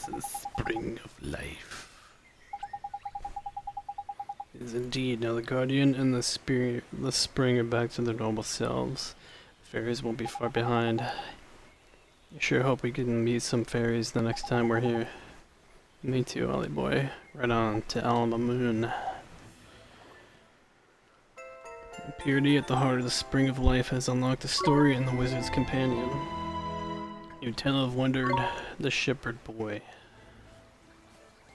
The Spring of Life. It is indeed. Now the Guardian and the Spring are back to their normal selves. Fairies won't be far behind. I sure hope we can meet some fairies the next time we're here. Me too, Ollie boy. Right on to Alma Moon. Purity at the heart of the Spring of Life has unlocked a story in the Wizard's Companion. New tale of wondered the shepherd boy.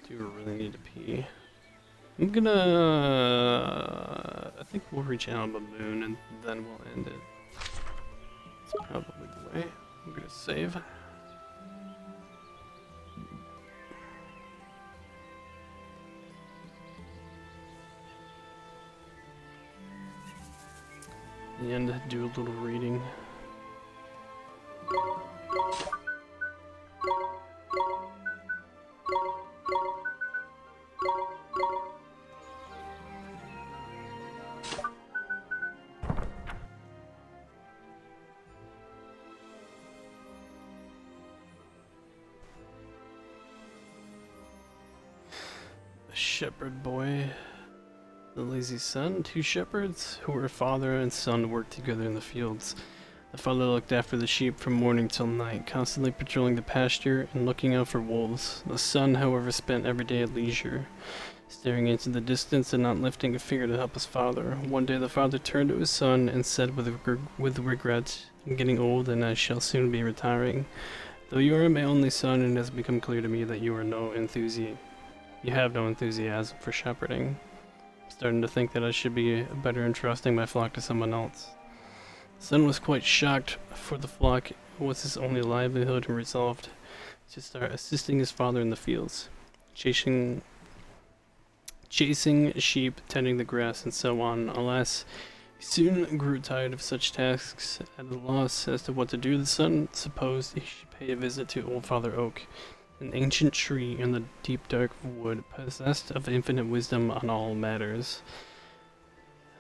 Do you really need to pee? I'm gonna... I think we'll reach Alma Moon and then we'll end it. That's probably the way. I'm gonna save. And do a little reading. The shepherd boy. The lazy son, two shepherds, who were father and son, worked together in the fields. The father looked after the sheep from morning till night, constantly patrolling the pasture and looking out for wolves. The son, however, spent every day at leisure, staring into the distance and not lifting a finger to help his father. One day the father turned to his son and said with regret, "I'm getting old and I shall soon be retiring. Though you are my only son, it has become clear to me that you have no enthusiasm for shepherding. I'm starting to think that I should be better entrusting my flock to someone else." The son was quite shocked, for the flock was his only livelihood, and resolved to start assisting his father in the fields, chasing sheep, tending the grass, and so on. Alas, he soon grew tired of such tasks. At a loss as to what to do, the son supposed he should pay a visit to Old Father Oak, an ancient tree in the deep dark wood, possessed of infinite wisdom on all matters.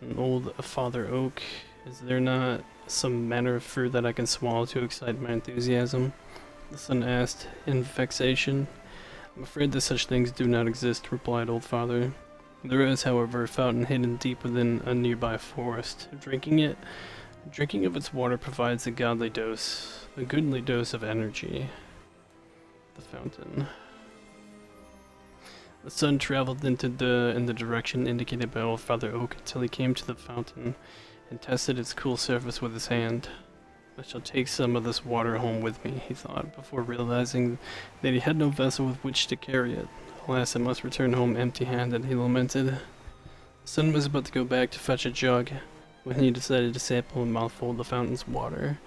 An Old Father Oak, is there not some manner of fruit that I can swallow to excite my enthusiasm? The son asked in vexation. I'm afraid that such things do not exist, replied Old Father. There is, however, a fountain hidden deep within a nearby forest. Drinking of its water provides a goodly dose of energy. The fountain. The son traveled in the direction indicated by Old Father Oak until he came to the fountain and tested its cool surface with his hand. I shall take some of this water home with me, he thought, before realizing that he had no vessel with which to carry it. Alas, I must return home empty-handed, he lamented. The son was about to go back to fetch a jug when he decided to sample a mouthful of the fountain's water.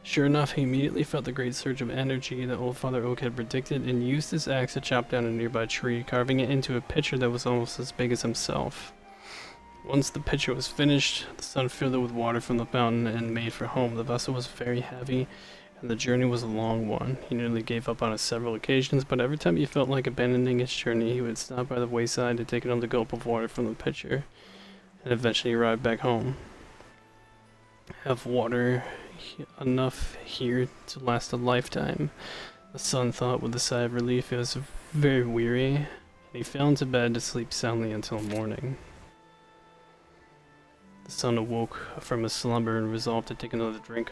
Sure enough, he immediately felt the great surge of energy that Old Father Oak had predicted and used his axe to chop down a nearby tree, carving it into a pitcher that was almost as big as himself. Once the pitcher was finished, the son filled it with water from the fountain and made for home. The vessel was very heavy, and the journey was a long one. He nearly gave up on it several occasions, but every time he felt like abandoning his journey, he would stop by the wayside to take another gulp of water from the pitcher, and eventually arrive back home. Have water enough here to last a lifetime, the son thought with a sigh of relief. He was very weary, and he fell into bed to sleep soundly until morning. The son awoke from his slumber and resolved to take another drink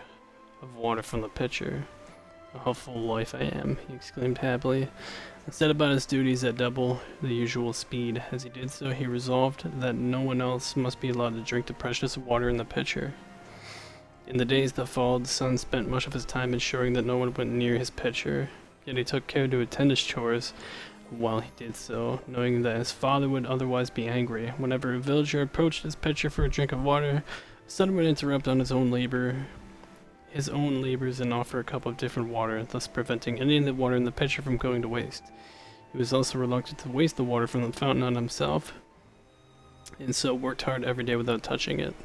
of water from the pitcher. How full life I am, he exclaimed happily, and set about his duties at double the usual speed. As he did so, he resolved that no one else must be allowed to drink the precious water in the pitcher. In the days that followed, the son spent much of his time ensuring that no one went near his pitcher, yet he took care to attend his chores while he did so, knowing that his father would otherwise be angry. Whenever a villager approached his pitcher for a drink of water, the son would interrupt on his own labors and offer a cup of different water, thus preventing any of the water in the pitcher from going to waste. He was also reluctant to waste the water from the fountain on himself, and so worked hard every day without touching it.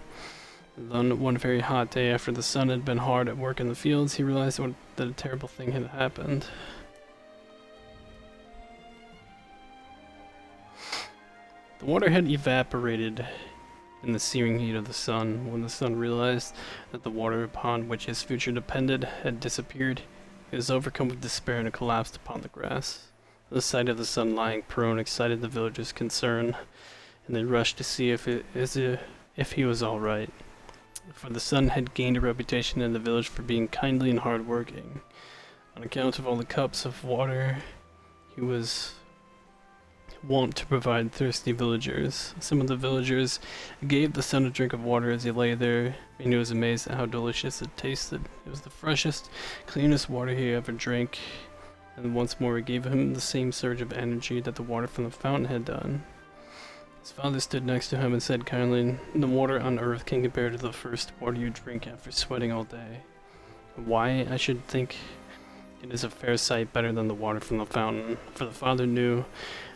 Then, one very hot day after the son had been hard at work in the fields, he realized that a terrible thing had happened. The water had evaporated in the searing heat of the sun. When the son realized that the water upon which his future depended had disappeared, he was overcome with despair and collapsed upon the grass. The sight of the son lying prone excited the villagers' concern, and they rushed to see if he was all right. For the son had gained a reputation in the village for being kindly and hard-working. On account of all the cups of water he was wont to provide thirsty villagers. Some of the villagers gave the son a drink of water as he lay there, and he was amazed at how delicious it tasted. It was the freshest, cleanest water he ever drank, and once more it gave him the same surge of energy that the water from the fountain had done. His father stood next to him and said kindly, "No water on earth can compare to the first water you drink after sweating all day. Why, I should think it is a fair sight better than the water from the fountain." For the father knew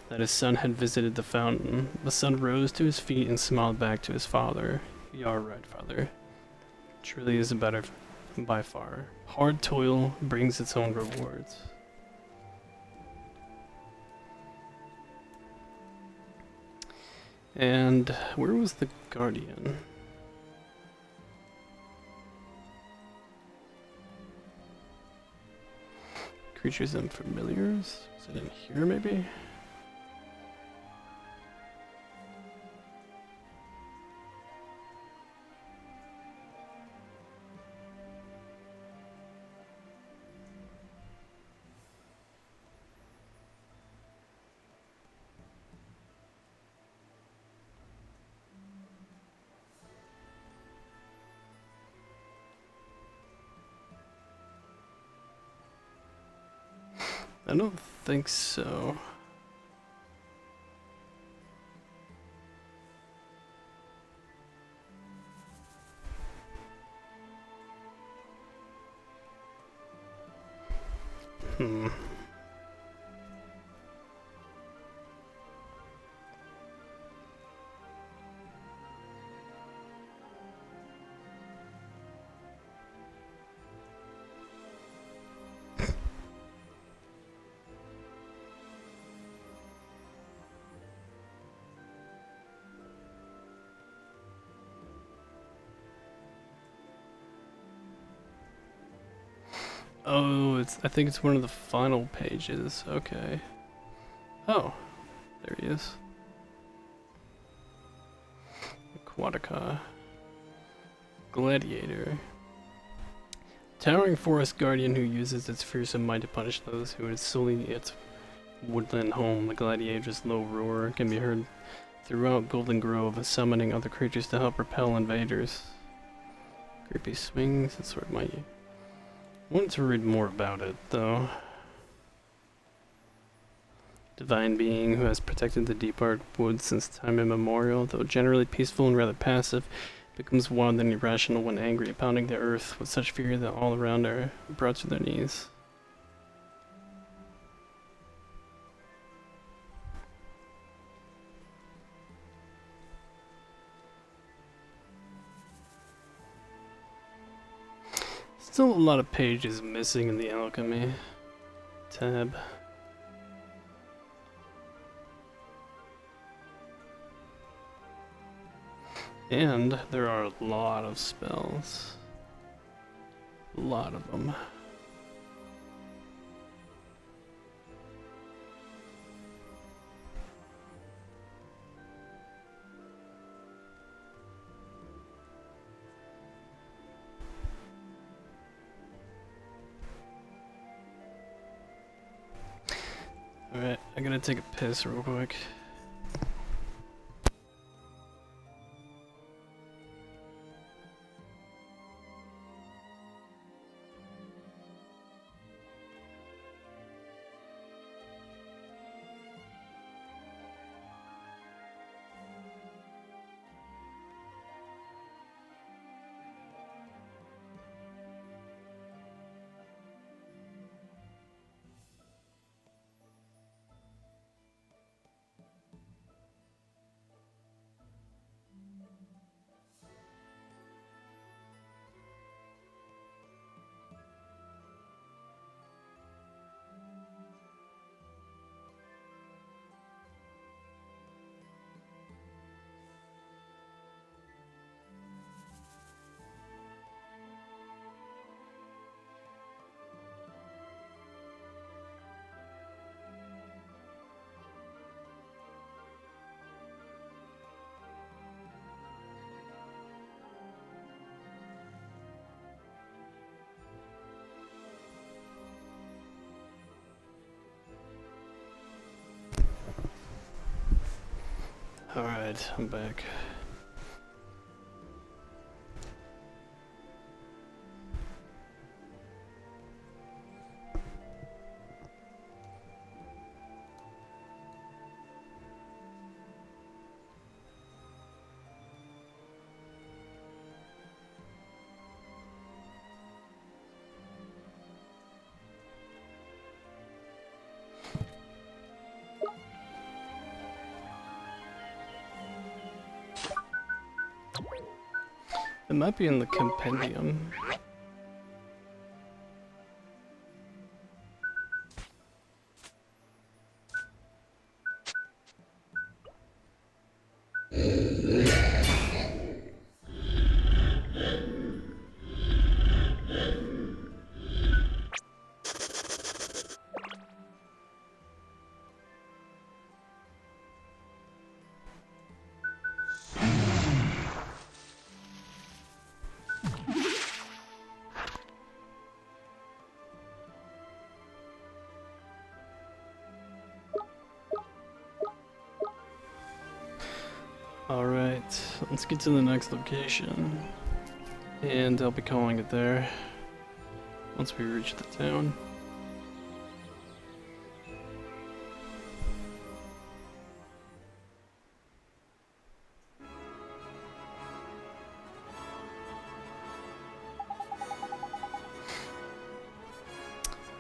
that his son had visited the fountain. The son rose to his feet and smiled back to his father. "You are right, father. Truly is better by far. Hard toil brings its own rewards." And where was the guardian? Creatures and familiars? Is it in here maybe? I don't think so. Hmm. Oh, I think it's one of the final pages. Okay. Oh, there he is. Aquatica. Gladiator. Towering forest guardian who uses its fearsome might to punish those who would sully its woodland home. The gladiator's low roar can be heard throughout Golden Grove, summoning other creatures to help repel invaders. Creepy swings and sword might. I want to read more about it, though. Divine being who has protected the deep dark woods since time immemorial, though generally peaceful and rather passive, becomes wild and irrational when angry, pounding the earth with such fury that all around are brought to their knees. Still a lot of pages missing in the alchemy tab. And there are a lot of spells. A lot of them. Alright, I gotta take a piss real quick. Alright, I'm back. It might be in the compendium. Alright, let's get to the next location. And I'll be calling it there once we reach the town.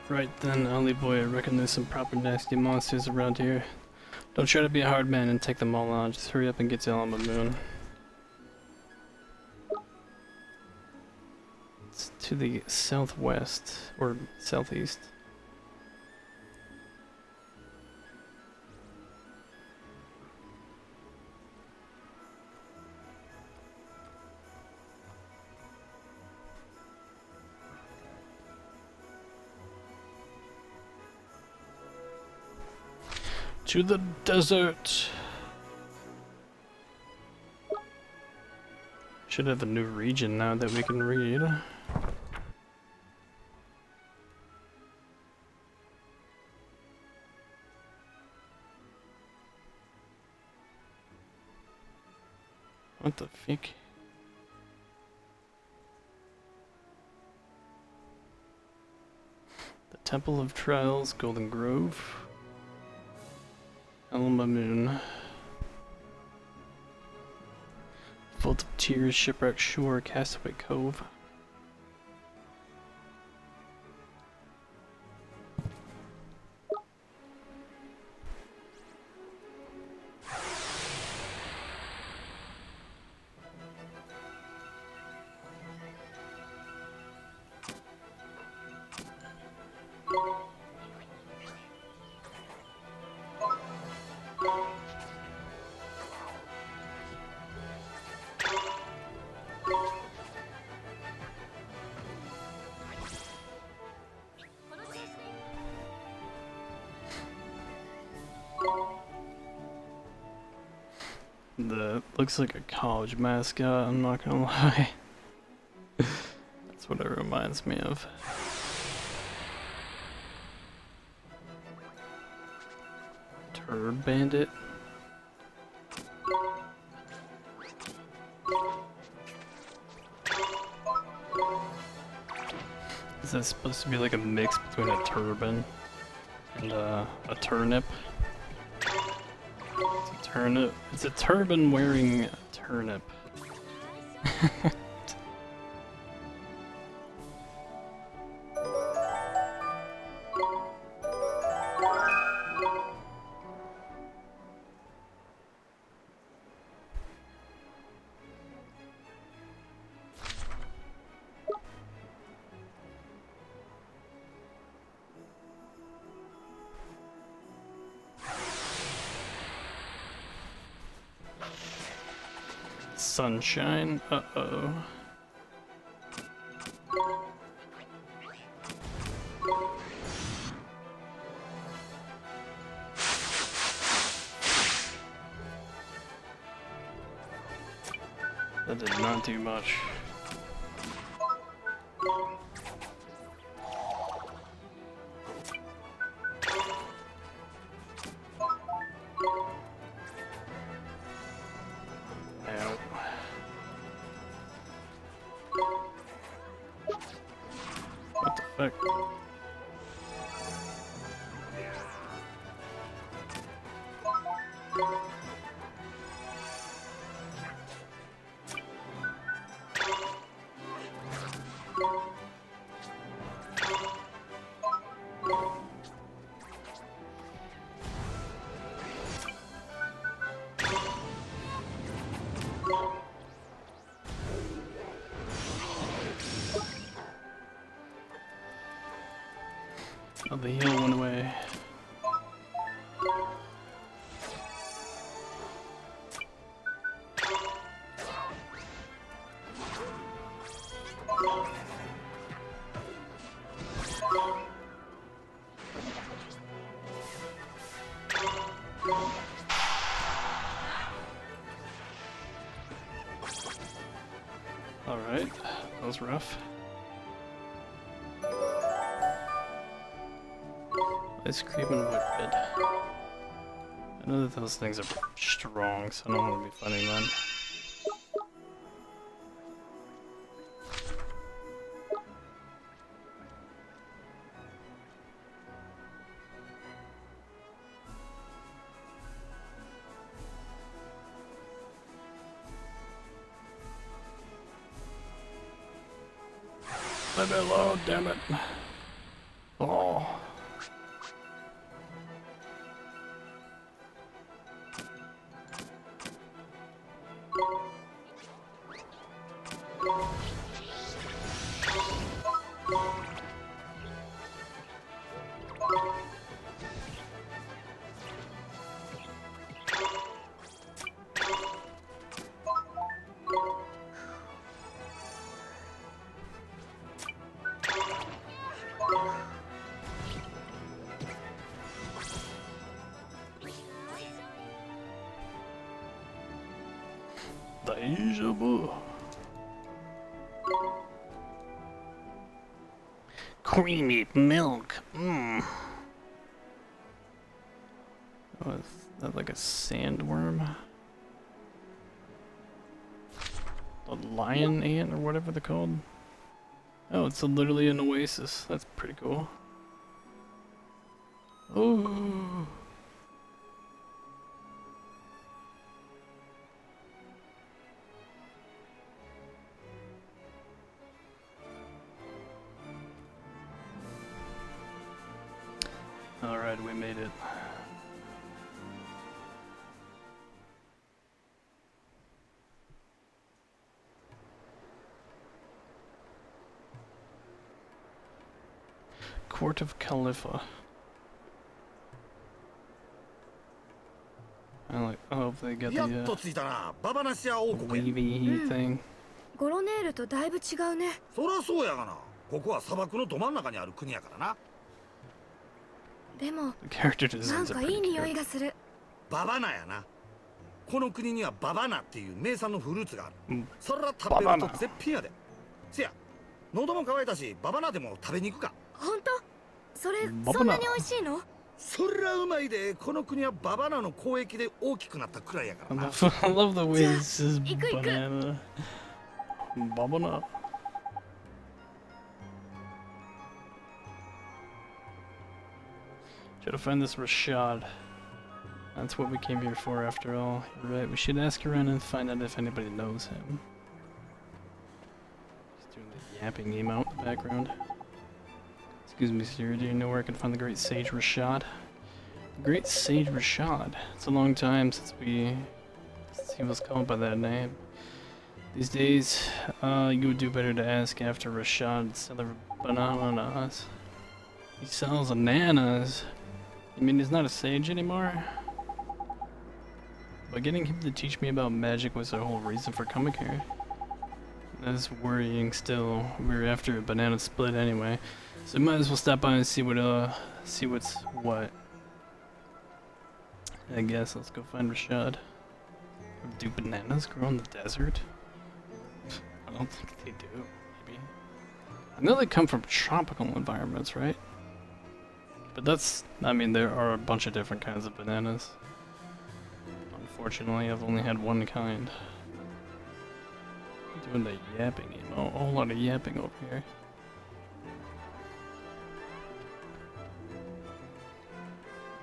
Right then, Ollie boy, I reckon there's some proper nasty monsters around here. Don't try to be a hard man and take them all on, just hurry up and get to Alma Moon. It's to the southwest, or southeast. To the desert! Should have a new region now that we can read. What the fuck? The Temple of Trials, Golden Grove. Alma Moon. Vault of Tears, Shipwreck Shore, Castaway Cove. That looks like a college mascot, I'm not gonna lie. That's what it reminds me of. Turd Bandit. Is that supposed to be like a mix between a turban and a turnip? Turnip. It's a turban wearing a turnip. Sunshine. Uh-oh. That did not do much. What the fuck? Oh, the heal went away. Alright, that was rough. Ice cream and whippet. I know that those things are strong, so I don't want to be fighting them. Leave me alone, damn it. Oh. Daijoubu. Creamy milk. Mmm. Oh, is that like a sandworm? A lion ant or whatever they're called? Oh, it's literally an oasis. That's pretty cool. Oh. Alright, we made it. Court of Khalifa. I hope they get やっ the と着いたな。ババナシア王国や。 wavy thing. ゴロネールとだいぶ違うね。そらそうやがな。ここは砂漠のど真ん中にある国やからな。でも The character なん designs are かいい pretty 匂い cute. がする。ババナやな。この国にはババナっていう名産のフルーツがある。うんそら食べババナると絶品やで。せや、喉も渇いたし、ババナでも食べに行くか。本当？それババナそんなに美味しいの？そらうまいで。この国はババナの交易で大きくなったくらいやからな。 I love the way it says Iku, iku. banana. Babana. Try to find this Rashad. That's what we came here for after all. You're right, we should ask around and find out if anybody knows him. He's doing the yapping game out in the background. Excuse me, sir, do you know where I can find the great sage Rashad? The great sage Rashad. It's a long time since he was called by that name. These days, you would do better to ask after Rashad seller bananas. He sells bananas. You mean he's not a sage anymore? But getting him to teach me about magic was the whole reason for coming here. That's worrying still. We were after a banana split anyway. So might as well stop by and see what's what. I guess let's go find Rashad. Do bananas grow in the desert? I don't think they do, maybe. I know they come from tropical environments, right? But I mean, there are a bunch of different kinds of bananas. Unfortunately, I've only had one kind. Doing the yapping, a whole lot of yapping over here.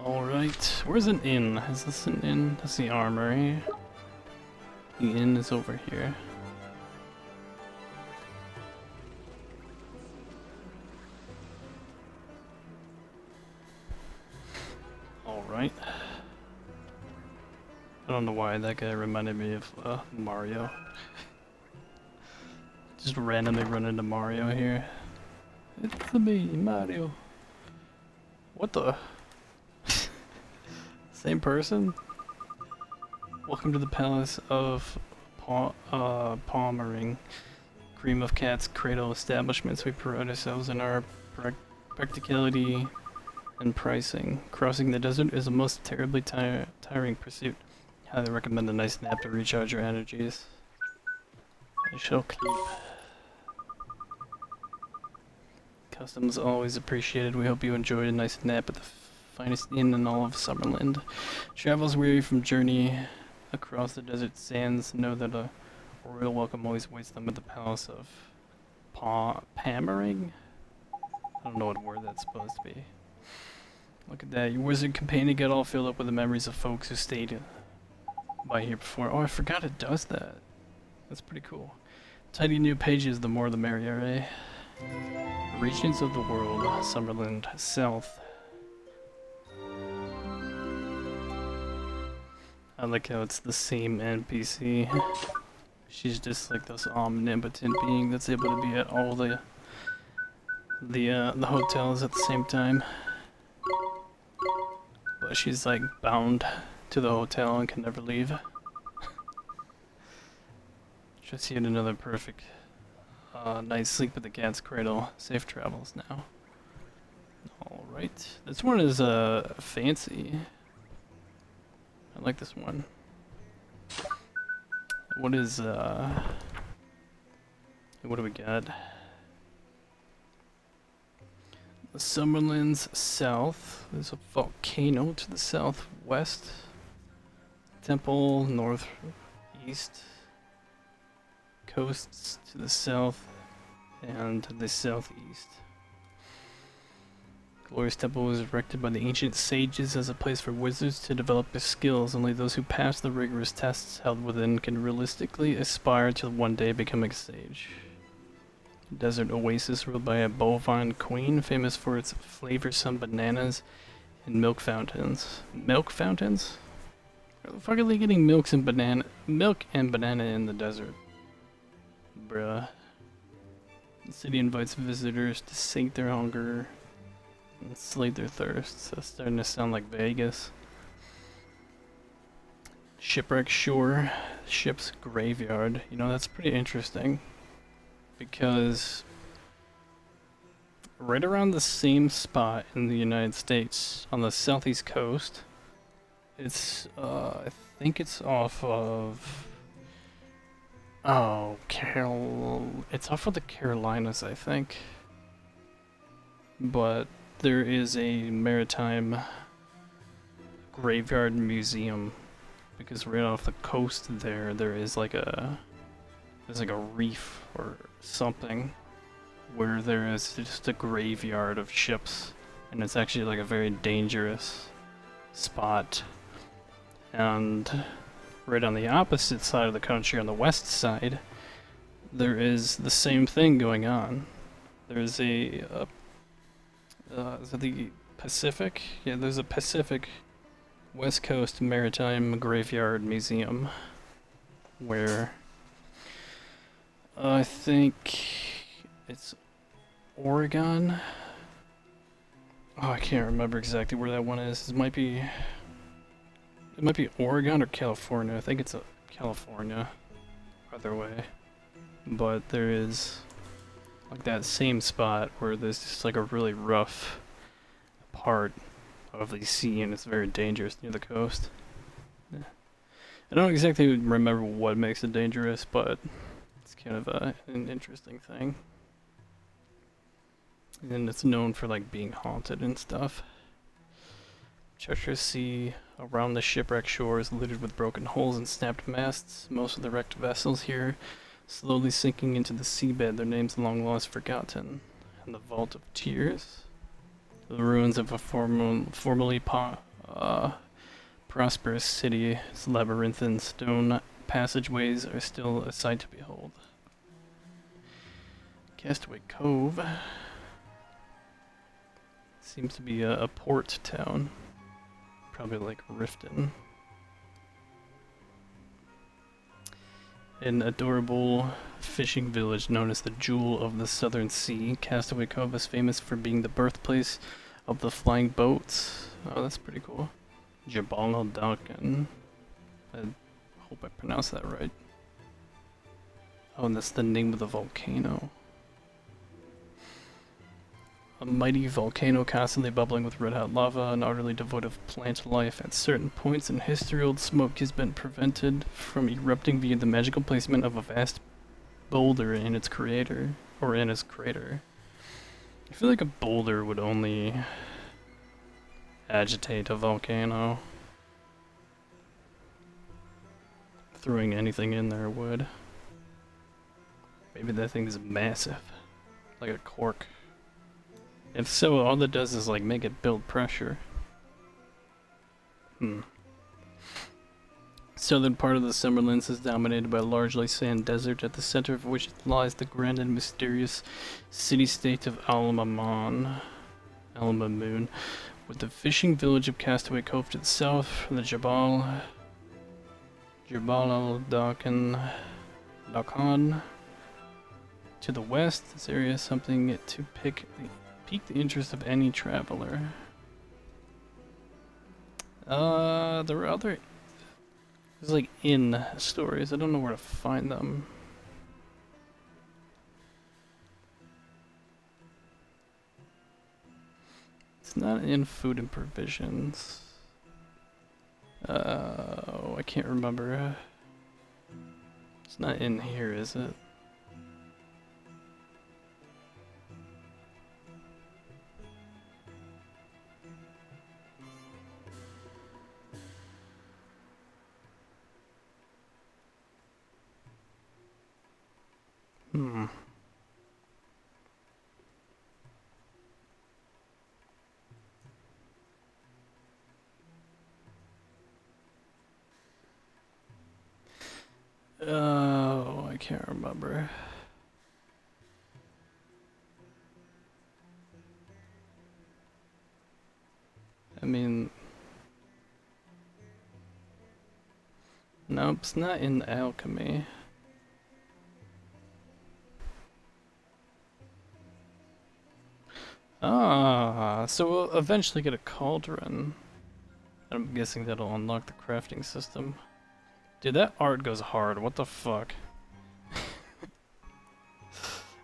Alright, where's an inn? Is this an inn? That's the armory. The inn is over here. Alright. I don't know why that guy reminded me of Mario. Just randomly run into Mario here. It's me, Mario. What the? Same person? Welcome to the palace of Palmering. Cream of Cat's cradle establishments. We pride ourselves in our practicality and pricing. Crossing the desert is a most terribly tiring pursuit. Highly recommend a nice nap to recharge your energies. I shall keep. Customs always appreciated. We hope you enjoyed a nice nap at the finest inn in all of Summerland. Travelers weary from journey across the desert sands know that a royal welcome always awaits them at the palace of Palmering? I don't know what word that's supposed to be. Look at that. Your wizard companion got all filled up with the memories of folks who stayed by here before. Oh, I forgot it does that. That's pretty cool. Tidy new pages, the more the merrier, eh? Regions of the world, Summerland South. I like how it's the same NPC. She's just like this omnipotent being that's able to be at all the hotels at the same time. But she's like bound to the hotel and can never leave. Just yet another perfect night's sleep at the cat's cradle. Safe travels now. Alright. This one is fancy. I like this one. What is what do we got? The Summerlands South. There's a volcano to the southwest. Temple northeast. Coasts to the south and the southeast. Glorious Temple was erected by the ancient sages as a place for wizards to develop their skills. Only those who pass the rigorous tests held within can realistically aspire to one day become a sage. Desert oasis ruled by a bovine queen, famous for its flavorsome bananas and milk fountains. Milk fountains? Where the fuck are they getting milk and banana in the desert? Bruh. The city invites visitors to sate their hunger and slake their thirst. So it's starting to sound like Vegas. Shipwreck Shore, ship's graveyard. You know, that's pretty interesting. Because right around the same spot in the United States, on the southeast coast, it's, I think it's off of, it's off of the Carolinas, I think. But there is a maritime graveyard museum, because right off the coast there is like there's like a reef or something where there is just a graveyard of ships, and it's actually like a very dangerous spot. And right on the opposite side of the country, on the west side, there is the same thing going on. There's is it the Pacific? Yeah, there's a Pacific West Coast Maritime Graveyard Museum where I think it's Oregon. Oh, I can't remember exactly where that one is. It might be Oregon or California. I think it's California. Either way. But there is like that same spot where there's just like a really rough part of the sea and it's very dangerous near the coast. Yeah. I don't exactly remember what makes it dangerous, but it's kind of an interesting thing. And it's known for like being haunted and stuff. Treacherous sea around the shipwreck shore is littered with broken holes and snapped masts. Most of the wrecked vessels here slowly sinking into the seabed, their names long lost forgotten. And the Vault of Tears. The ruins of a formerly prosperous city, its labyrinthine stone passageways are still a sight to behold. Castaway Cove seems to be a port town, probably like Riften. An adorable fishing village known as the Jewel of the Southern Sea, Castaway Cove is famous for being the birthplace of the flying boats. Oh, that's pretty cool. Jabal al-Dalkan. I hope I pronounced that right. Oh, and that's the name of the volcano. A mighty volcano constantly bubbling with red-hot lava and utterly devoid of plant life. At certain points in history, old smoke has been prevented from erupting via the magical placement of a vast boulder in its crater. I feel like a boulder would only agitate a volcano. Throwing anything in there would. Maybe that thing is massive, like a cork. If so, all that does is like make it build pressure. Southern part of the Summerlands is dominated by a largely sand desert, at the center of which lies the grand and mysterious city-state of Alamamoon, with the fishing village of Castaway Cove to the south, and the Jabal al-Dakhan to the west. This area is something to pique the interest of any traveler. There were other... There's like inn stories. I don't know where to find them. It's not in food and provisions. Oh, I can't remember. It's not in here, is it? Hmm. Oh, I can't remember. I mean... Nope, it's not in alchemy. Ah, so we'll eventually get a cauldron. I'm guessing that'll unlock the crafting system. Dude, that art goes hard. What the fuck?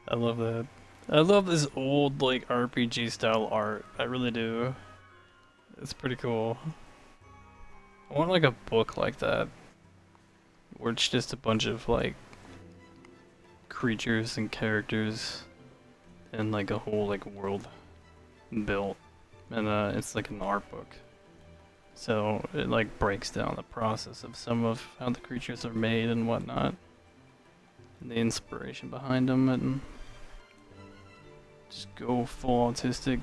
I love that. I love this old, like, RPG style art. I really do. It's pretty cool. I want, like, a book like that. Where it's just a bunch of, like, creatures and characters. And, like, a whole, like, world built. And, it's like an art book. So it like breaks down the process of some of how the creatures are made and whatnot, and the inspiration behind them, and just go full autistic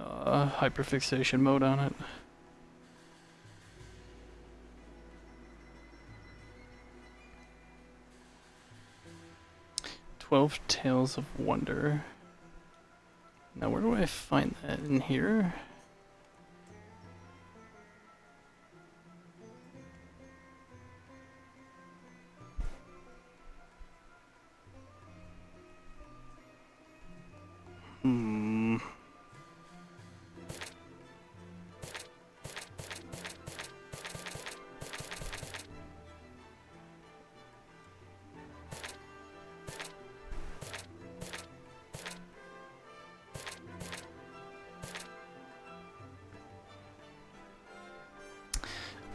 hyperfixation mode on it. "12 Tales of Wonder." Now where do I find that? In here? Hmm.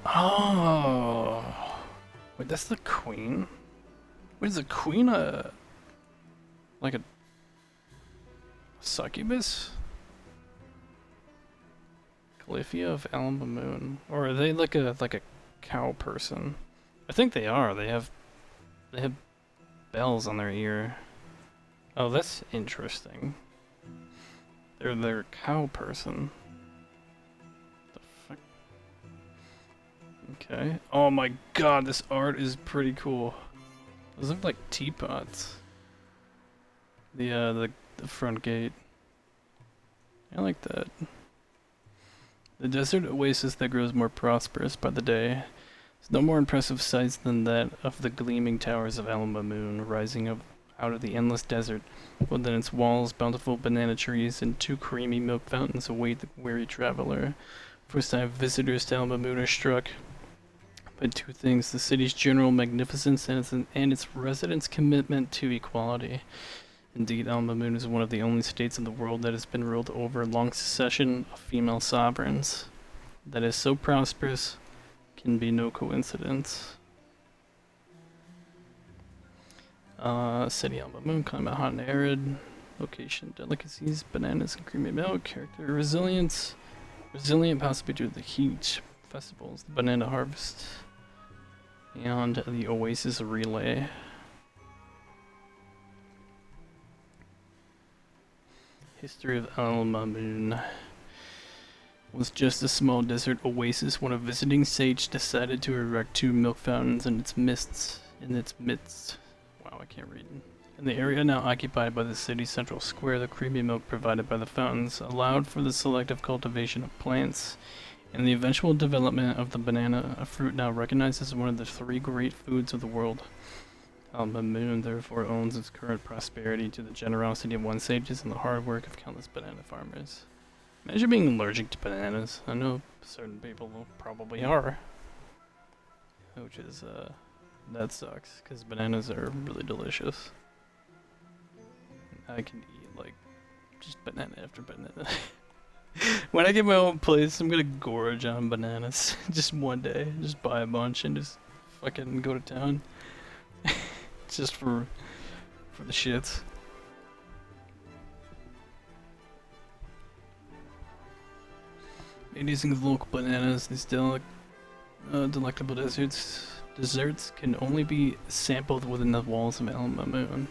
Oh. Wait, that's the queen? Wait, is the queen like a succubus? Calyphia of Alamamoon. Or are they like a cow person? I think they are. They have bells on their ear. Oh, that's interesting. They're a cow person. The fuck? Okay. Oh my god, this art is pretty cool. Those look like teapots. The front gate. I like that. The desert oasis that grows more prosperous by the day. There's no more impressive sights than that of the gleaming towers of Alamamoon rising up out of the endless desert. Within its walls, bountiful banana trees and 2 creamy milk fountains await the weary traveler. First time visitors to Alamamoon are struck by 2 things: the city's general magnificence and its residents' commitment to equality. Indeed, Alamamoon is one of the only states in the world that has been ruled over a long succession of female sovereigns. That is so prosperous can be no coincidence. City Alamamoon, climate hot and arid. Location, delicacies, bananas and creamy milk. Character, resilience. Resilient possibly due to the heat. Festivals, the banana harvest. And the Oasis Relay. History of Alamamoon. was just a small desert oasis when a visiting sage decided to erect 2 milk fountains in its midst. Wow, I can't read. In the area now occupied by the city's central square, the creamy milk provided by the fountains allowed for the selective cultivation of plants and the eventual development of the banana, a fruit now recognized as one of the 3 great foods of the world. Alma Moon therefore owes its current prosperity to the generosity of one sages and the hard work of countless banana farmers. Imagine being allergic to bananas. I know certain people probably are. Which is, that sucks, because bananas are really delicious. I can eat, like, just banana after banana. When I get my own place, I'm gonna gorge on bananas. Just one day. Just buy a bunch and just fucking go to town. Just for the shits. Made using local bananas, these delectable desserts can only be sampled within the walls of Alma Moon.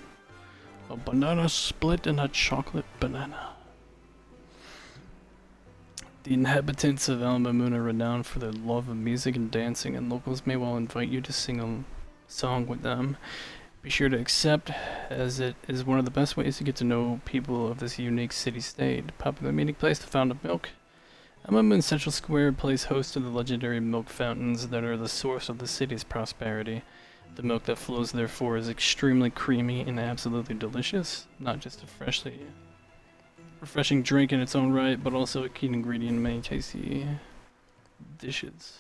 A banana split and a chocolate banana. The inhabitants of Alma Moon are renowned for their love of music and dancing, and locals may well invite you to sing a song with them. Be sure to accept, as it is one of the best ways to get to know people of this unique city-state. Popular meeting place, the Fountain of Milk. Alma Moon Central Square plays host to the legendary milk fountains that are the source of the city's prosperity. The milk that flows therefore is extremely creamy and absolutely delicious, not just a refreshing drink in its own right, but also a key ingredient in many tasty dishes.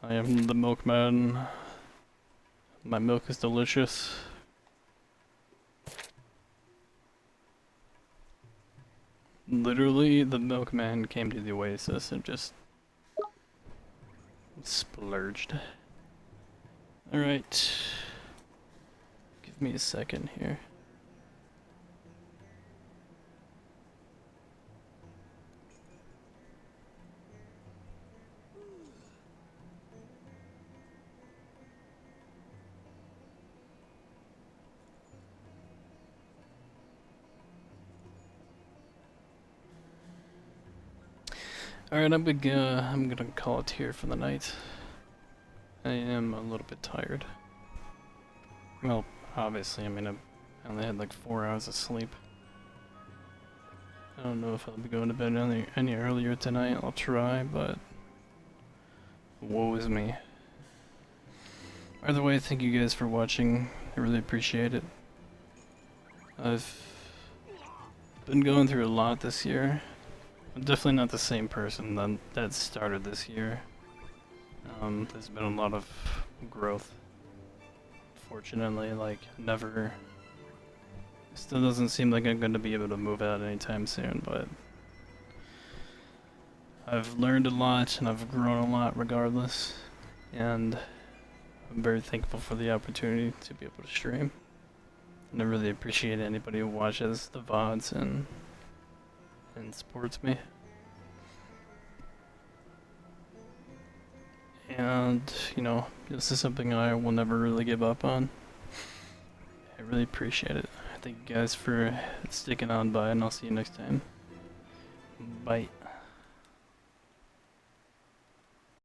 I am the milkman. My milk is delicious. Literally, the milkman came to the oasis and just splurged. Alright. Give me a second here. Alright, I'm gonna call it here for the night. I am a little bit tired. Well, obviously, I mean, I only had like 4 hours of sleep. I don't know if I'll be going to bed any earlier tonight. I'll try, but woe is me. Either way, thank you guys for watching. I really appreciate it. I've been going through a lot this year. I'm definitely not the same person that started this year. There's been a lot of growth. Fortunately, like, still doesn't seem like I'm going to be able to move out anytime soon, but I've learned a lot and I've grown a lot regardless, and I'm very thankful for the opportunity to be able to stream. And I really appreciate anybody who watches the VODs and supports me. And, you know, this is something I will never really give up on. I really appreciate it. Thank you guys for sticking on by, and I'll see you next time. Bye.